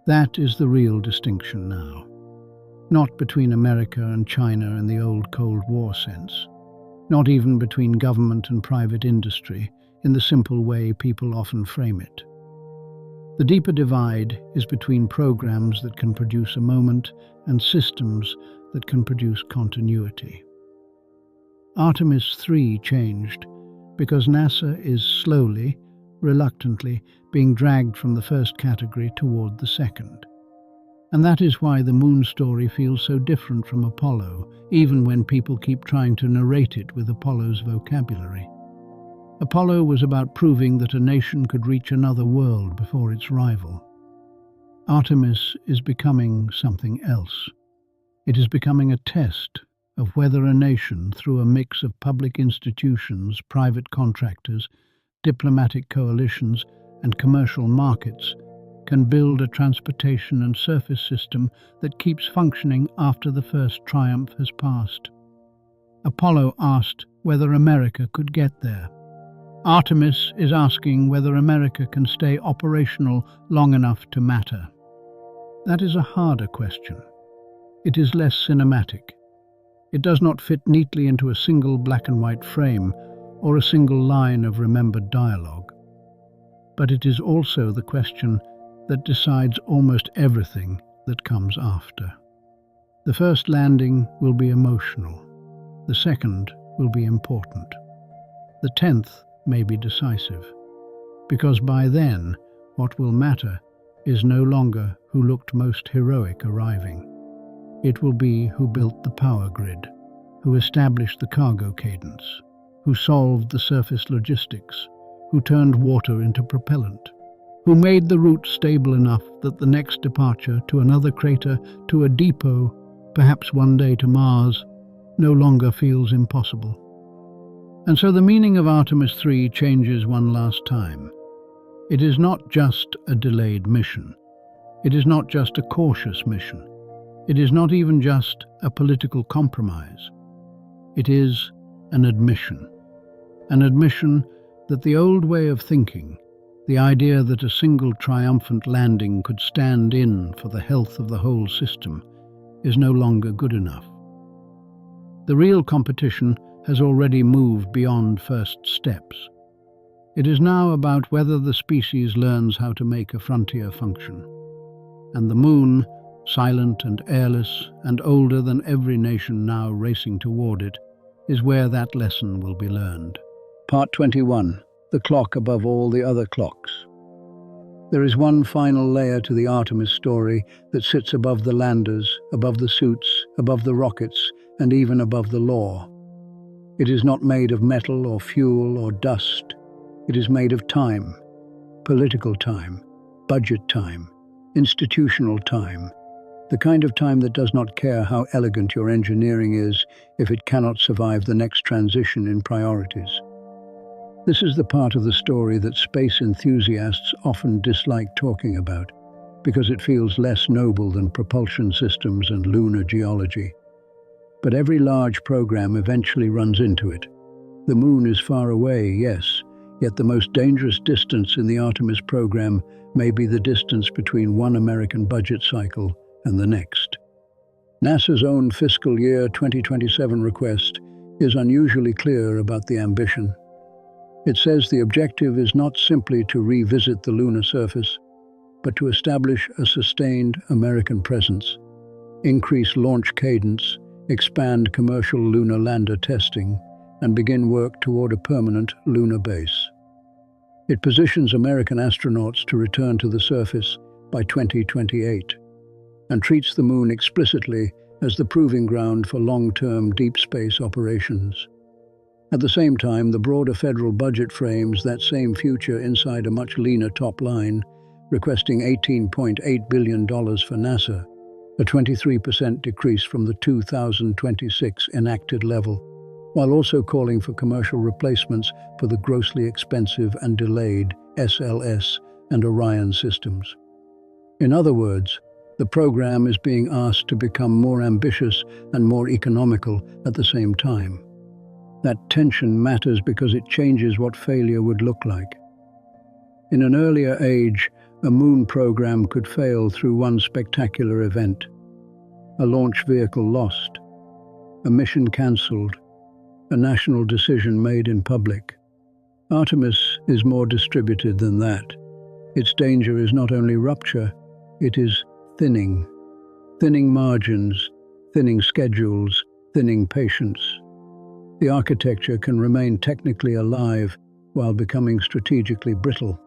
That is the real distinction now. Not between America and China in the old Cold War sense. Not even between government and private industry, in the simple way people often frame it. The deeper divide is between programs that can produce a moment and systems that can produce continuity. Artemis 3 changed because NASA is slowly, reluctantly, being dragged from the first category toward the second. And that is why the Moon story feels so different from Apollo, even when people keep trying to narrate it with Apollo's vocabulary. Apollo was about proving that a nation could reach another world before its rival. Artemis is becoming something else. It is becoming a test of whether a nation, through a mix of public institutions, private contractors, diplomatic coalitions, and commercial markets, can build a transportation and surface system that keeps functioning after the first triumph has passed. Apollo asked whether America could get there. Artemis is asking whether America can stay operational long enough to matter. That is a harder question. It is less cinematic. It does not fit neatly into a single black and white frame or a single line of remembered dialogue. But it is also the question that decides almost everything that comes after. The first landing will be emotional. The second will be important. The 10th may be decisive, because by then what will matter is no longer who looked most heroic arriving. It will be who built the power grid, who established the cargo cadence, who solved the surface logistics, who turned water into propellant, who made the route stable enough that the next departure to another crater, to a depot, perhaps one day to Mars, no longer feels impossible. And so the meaning of Artemis 3 changes one last time. It is not just a delayed mission. It is not just a cautious mission. It is not even just a political compromise. It is an admission that the old way of thinking, the idea that a single triumphant landing could stand in for the health of the whole system, is no longer good enough. The real competition has already moved beyond first steps. It is now about whether the species learns how to make a frontier function. And the moon, silent and airless and older than every nation now racing toward it, is where that lesson will be learned. Part 21. The clock above all the other clocks. There is one final layer to the Artemis story that sits above the landers, above the suits, above the rockets, and even above the law. It is not made of metal or fuel or dust. It is made of time, political time, budget time, institutional time, the kind of time that does not care how elegant your engineering is if it cannot survive the next transition in priorities. This is the part of the story that space enthusiasts often dislike talking about, because it feels less noble than propulsion systems and lunar geology. But every large program eventually runs into it. The moon is far away, yes, yet the most dangerous distance in the Artemis program may be the distance between one American budget cycle and the next. NASA's own fiscal year 2027 request is unusually clear about the ambition. It says the objective is not simply to revisit the lunar surface, but to establish a sustained American presence, increase launch cadence, expand commercial lunar lander testing, and begin work toward a permanent lunar base. It positions American astronauts to return to the surface by 2028, and treats the moon explicitly as the proving ground for long-term deep space operations. At the same time, the broader federal budget frames that same future inside a much leaner top line, requesting $18.8 billion for NASA, a 23% decrease from the 2026 enacted level, while also calling for commercial replacements for the grossly expensive and delayed SLS and Orion systems. In other words, the program is being asked to become more ambitious and more economical at the same time. That tension matters because it changes what failure would look like. In an earlier age, a moon program could fail through one spectacular event: a launch vehicle lost, a mission cancelled, a national decision made in public. Artemis is more distributed than that. Its danger is not only rupture, it is thinning. Thinning margins, thinning schedules, thinning patience. The architecture can remain technically alive while becoming strategically brittle.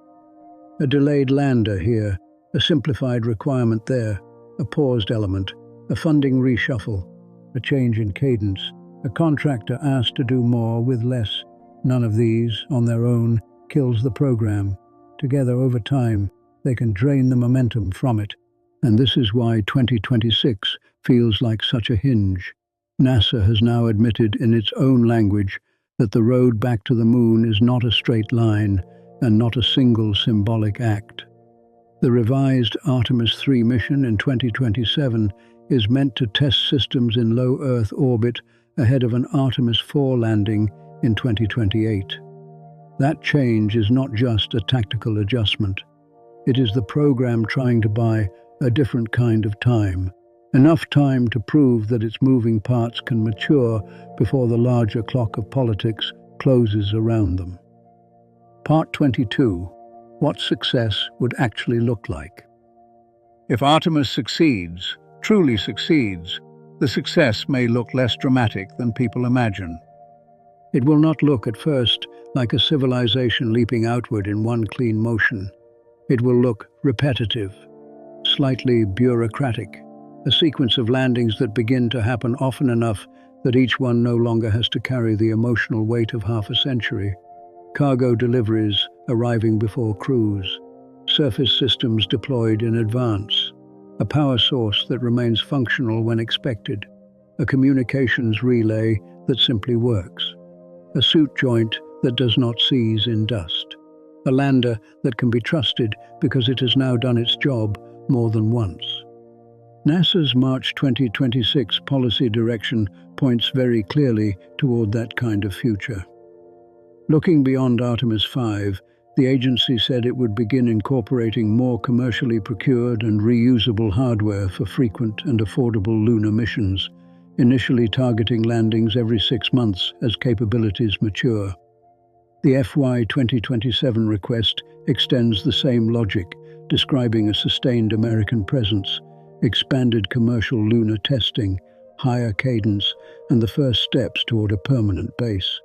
A delayed lander here, a simplified requirement there, a paused element, a funding reshuffle, a change in cadence, a contractor asked to do more with less. None of these, on their own, kills the program. Together, over time, they can drain the momentum from it. And this is why 2026 feels like such a hinge. NASA has now admitted in its own language that the road back to the moon is not a straight line and not a single symbolic act. The revised Artemis 3 mission in 2027 is meant to test systems in low Earth orbit ahead of an Artemis 4 landing in 2028. That change is not just a tactical adjustment. It is the program trying to buy a different kind of time. Enough time to prove that its moving parts can mature before the larger clock of politics closes around them. Part 22. What success would actually look like. If Artemis succeeds, truly succeeds, the success may look less dramatic than people imagine. It will not look at first like a civilization leaping outward in one clean motion. It will look repetitive, slightly bureaucratic, a sequence of landings that begin to happen often enough that each one no longer has to carry the emotional weight of half a century. Cargo deliveries arriving before crews, surface systems deployed in advance, a power source that remains functional when expected, a communications relay that simply works, a suit joint that does not seize in dust, a lander that can be trusted because it has now done its job more than once. NASA's March 2026 policy direction points very clearly toward that kind of future. Looking beyond Artemis 5, the agency said it would begin incorporating more commercially procured and reusable hardware for frequent and affordable lunar missions, initially targeting landings every 6 months as capabilities mature. The FY 2027 request extends the same logic, describing a sustained American presence, expanded commercial lunar testing, higher cadence, and the first steps toward a permanent base.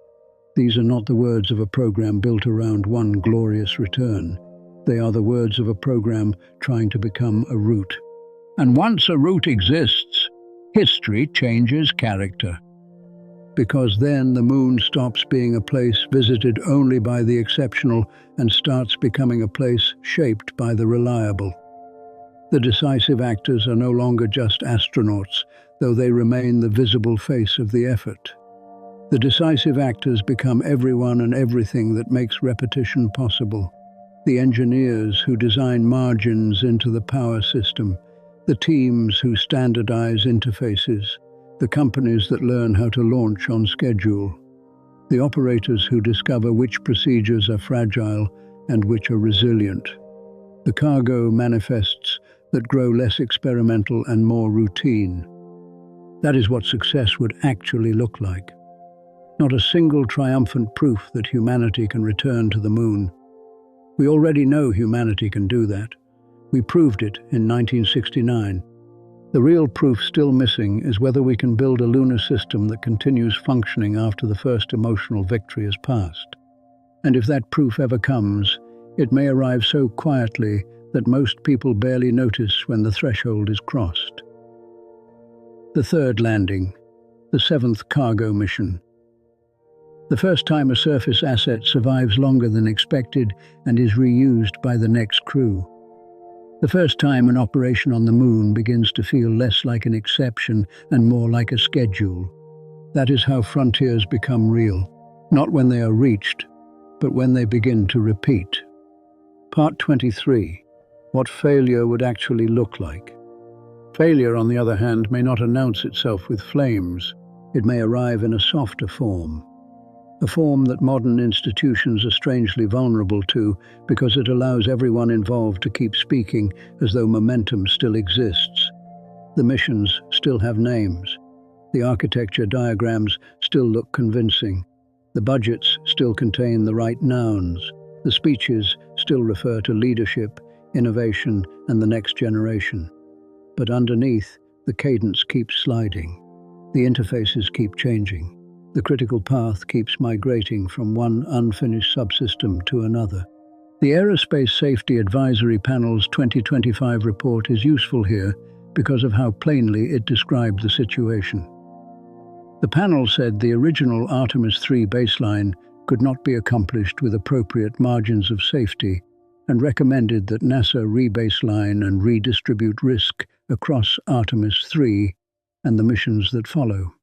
These are not the words of a program built around one glorious return. They are the words of a program trying to become a route. And once a route exists, history changes character. Because then the moon stops being a place visited only by the exceptional and starts becoming a place shaped by the reliable. The decisive actors are no longer just astronauts, though they remain the visible face of the effort. The decisive actors become everyone and everything that makes repetition possible. The engineers who design margins into the power system, the teams who standardize interfaces, the companies that learn how to launch on schedule, the operators who discover which procedures are fragile and which are resilient, the cargo manifests that grow less experimental and more routine. That is what success would actually look like. Not a single triumphant proof that humanity can return to the moon. We already know humanity can do that. We proved it in 1969. The real proof still missing is whether we can build a lunar system that continues functioning after the first emotional victory has passed. And if that proof ever comes, it may arrive so quietly that most people barely notice when the threshold is crossed. The third landing, the 7th cargo mission. The first time a surface asset survives longer than expected and is reused by the next crew. The first time an operation on the moon begins to feel less like an exception and more like a schedule. That is how frontiers become real, not when they are reached, but when they begin to repeat. Part 23. What failure would actually look like. Failure, on the other hand, may not announce itself with flames. It may arrive in a softer form. A form that modern institutions are strangely vulnerable to because it allows everyone involved to keep speaking as though momentum still exists. The missions still have names. The architecture diagrams still look convincing. The budgets still contain the right nouns. The speeches still refer to leadership, innovation, and the next generation. But underneath, the cadence keeps sliding. The interfaces keep changing. The critical path keeps migrating from one unfinished subsystem to another. The Aerospace Safety Advisory Panel's 2025 report is useful here because of how plainly it described the situation. The panel said the original Artemis 3 baseline could not be accomplished with appropriate margins of safety and recommended that NASA rebaseline and redistribute risk across Artemis 3 and the missions that follow.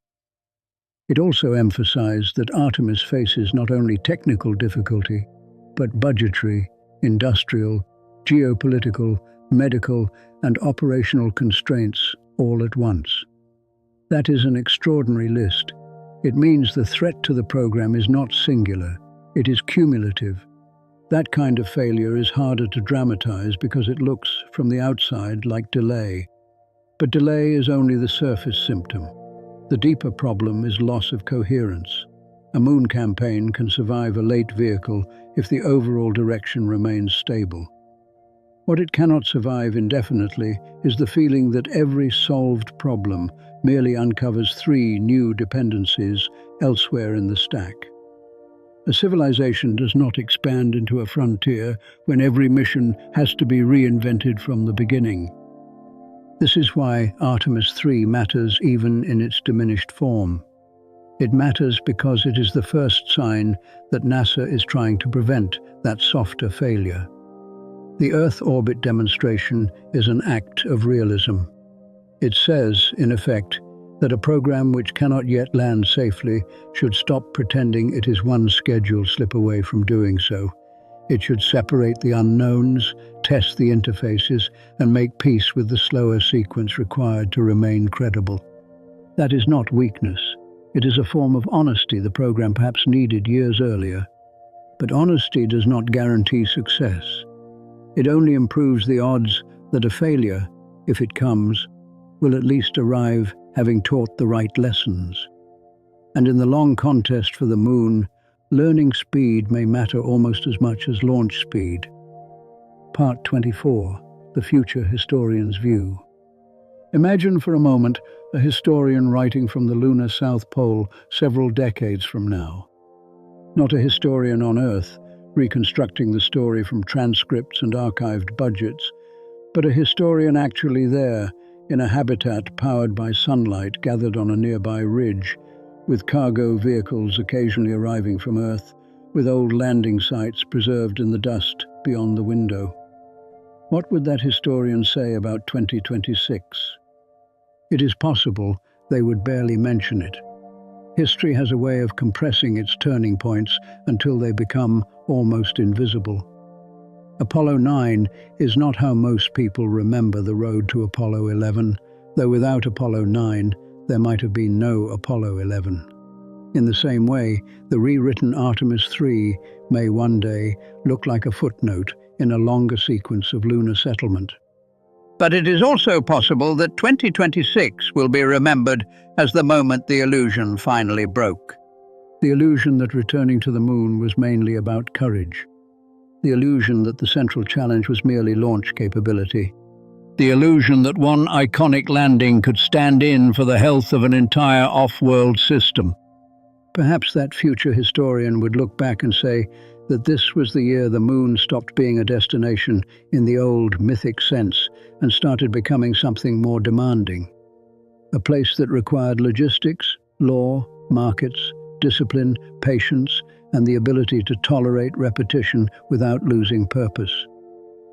It also emphasized that Artemis faces not only technical difficulty, but budgetary, industrial, geopolitical, medical, and operational constraints all at once. That is an extraordinary list. It means the threat to the program is not singular. It is cumulative. That kind of failure is harder to dramatize because it looks, from the outside, like delay. But delay is only the surface symptom. The deeper problem is loss of coherence. A moon campaign can survive a late vehicle if the overall direction remains stable. What it cannot survive indefinitely is the feeling that every solved problem merely uncovers 3 new dependencies elsewhere in the stack. A civilization does not expand into a frontier when every mission has to be reinvented from the beginning. This is why Artemis 3 matters even in its diminished form. It matters because it is the first sign that NASA is trying to prevent that softer failure. The Earth orbit demonstration is an act of realism. It says, in effect, that a program which cannot yet land safely should stop pretending it is one scheduled slip away from doing so. It should separate the unknowns, test the interfaces, and make peace with the slower sequence required to remain credible. That is not weakness. It is a form of honesty the program perhaps needed years earlier. But honesty does not guarantee success. It only improves the odds that a failure, if it comes, will at least arrive having taught the right lessons. And in the long contest for the moon, learning speed may matter almost as much as launch speed. Part 24. The Future Historian's View. Imagine for a moment a historian writing from the lunar South Pole several decades from now. Not a historian on Earth, reconstructing the story from transcripts and archived budgets, but a historian actually there, in a habitat powered by sunlight gathered on a nearby ridge, with cargo vehicles occasionally arriving from Earth, with old landing sites preserved in the dust beyond the window. What would that historian say about 2026? It is possible they would barely mention it. History has a way of compressing its turning points until they become almost invisible. Apollo 9 is not how most people remember the road to Apollo 11, though without Apollo 9, there might have been no Apollo 11. In the same way, the rewritten Artemis 3 may one day look like a footnote in a longer sequence of lunar settlement. But it is also possible that 2026 will be remembered as the moment the illusion finally broke. The illusion that returning to the moon was mainly about courage. The illusion that the central challenge was merely launch capability. The illusion that one iconic landing could stand in for the health of an entire off-world system. Perhaps that future historian would look back and say that this was the year the moon stopped being a destination in the old mythic sense and started becoming something more demanding. A place that required logistics, law, markets, discipline, patience, and the ability to tolerate repetition without losing purpose.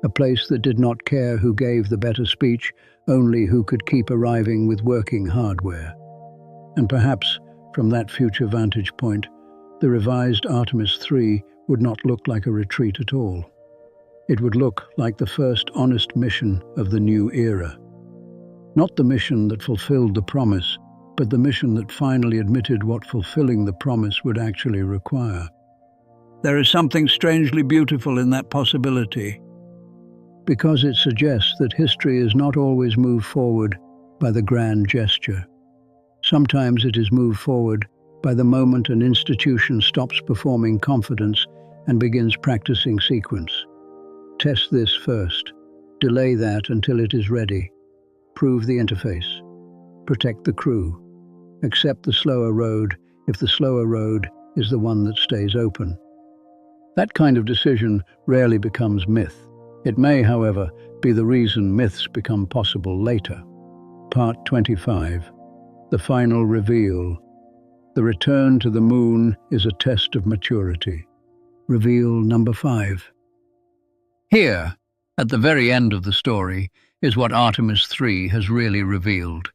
A place that did not care who gave the better speech, only who could keep arriving with working hardware. And perhaps, from that future vantage point, the revised Artemis 3 would not look like a retreat at all. It would look like the first honest mission of the new era. Not the mission that fulfilled the promise, but the mission that finally admitted what fulfilling the promise would actually require. There is something strangely beautiful in that possibility, because it suggests that history is not always moved forward by the grand gesture. Sometimes it is moved forward by the moment an institution stops performing confidence and begins practicing sequence. Test this first. Delay that until it is ready. Prove the interface. Protect the crew. Accept the slower road if the slower road is the one that stays open. That kind of decision rarely becomes myth. It may, however, be the reason myths become possible later. Part 25. The final reveal. The return to the moon is a test of maturity. Reveal number 5. Here, at the very end of the story, is what Artemis 3 has really revealed.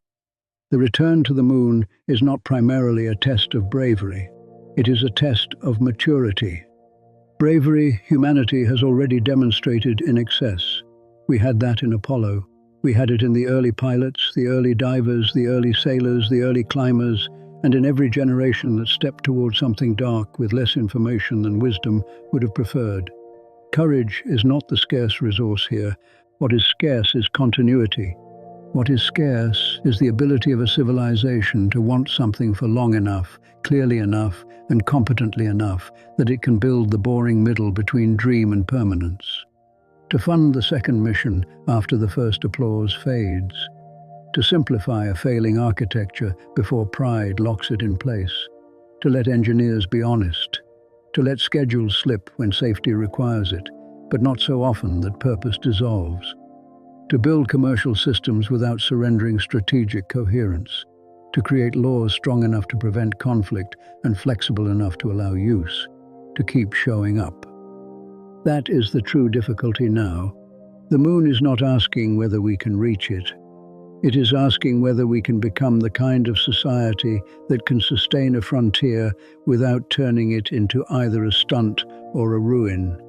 The return to the moon is not primarily a test of bravery. It is a test of maturity. Bravery humanity has already demonstrated in excess. We had that in Apollo. We had it in the early pilots, the early divers, the early sailors, the early climbers, and in every generation that stepped towards something dark with less information than wisdom would have preferred. Courage is not the scarce resource here. What is scarce is continuity. What is scarce is the ability of a civilization to want something for long enough, clearly enough, and competently enough that it can build the boring middle between dream and permanence. To fund the second mission after the first applause fades. To simplify a failing architecture before pride locks it in place. To let engineers be honest. To let schedules slip when safety requires it, but not so often that purpose dissolves. To build commercial systems without surrendering strategic coherence. To create laws strong enough to prevent conflict and flexible enough to allow use. To keep showing up. That is the true difficulty now. The moon is not asking whether we can reach it. It is asking whether we can become the kind of society that can sustain a frontier without turning it into either a stunt or a ruin.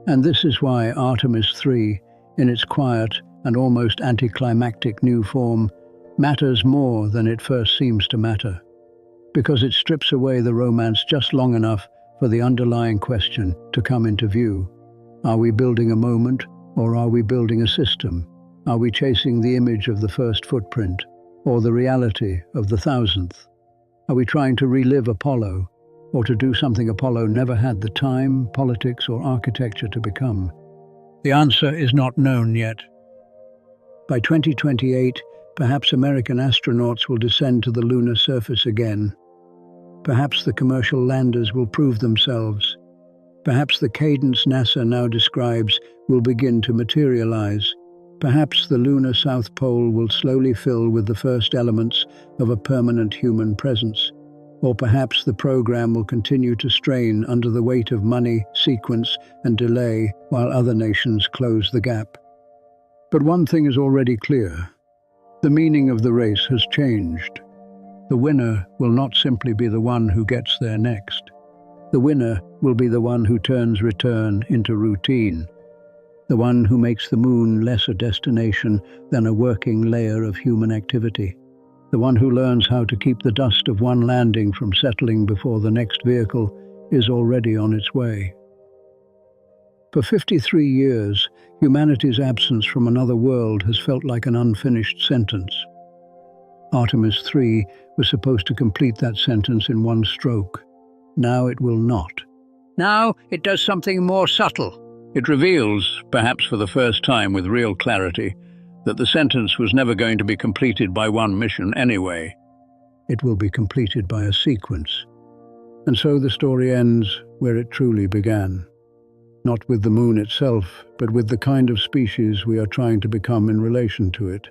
And this is why Artemis 3, in its quiet and almost anticlimactic new form, matters more than it first seems to matter. Because it strips away the romance just long enough for the underlying question to come into view. Are we building a moment, or are we building a system? Are we chasing the image of the first footprint, or the reality of the thousandth? Are we trying to relive Apollo, or to do something Apollo never had the time, politics, or architecture to become? The answer is not known yet. By 2028, perhaps American astronauts will descend to the lunar surface again. Perhaps the commercial landers will prove themselves. Perhaps the cadence NASA now describes will begin to materialize. Perhaps the lunar South Pole will slowly fill with the first elements of a permanent human presence. Or perhaps the program will continue to strain under the weight of money, sequence, and delay while other nations close the gap. But one thing is already clear. The meaning of the race has changed. The winner will not simply be the one who gets there next. The winner will be the one who turns return into routine. The one who makes the moon less a destination than a working layer of human activity. The one who learns how to keep the dust of one landing from settling before the next vehicle is already on its way. For 53 years, humanity's absence from another world has felt like an unfinished sentence. Artemis 3 was supposed to complete that sentence in one stroke. Now it will not. Now it does something more subtle. It reveals, perhaps for the first time with real clarity, that the sentence was never going to be completed by one mission anyway. It will be completed by a sequence. And so the story ends where it truly began. Not with the moon itself, but with the kind of species we are trying to become in relation to it.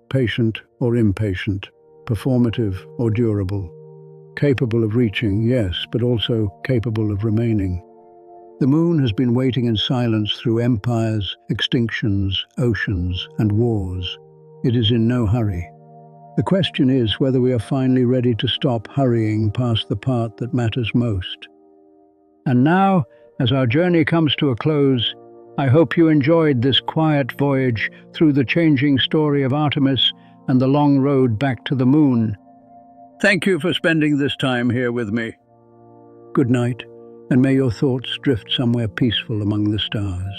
Patient or impatient, performative or durable. Capable of reaching, yes, but also capable of remaining. The moon has been waiting in silence through empires, extinctions, oceans, and wars. It is in no hurry. The question is whether we are finally ready to stop hurrying past the part that matters most. And now, as our journey comes to a close, I hope you enjoyed this quiet voyage through the changing story of Artemis and the long road back to the moon. Thank you for spending this time here with me. Good night, and may your thoughts drift somewhere peaceful among the stars.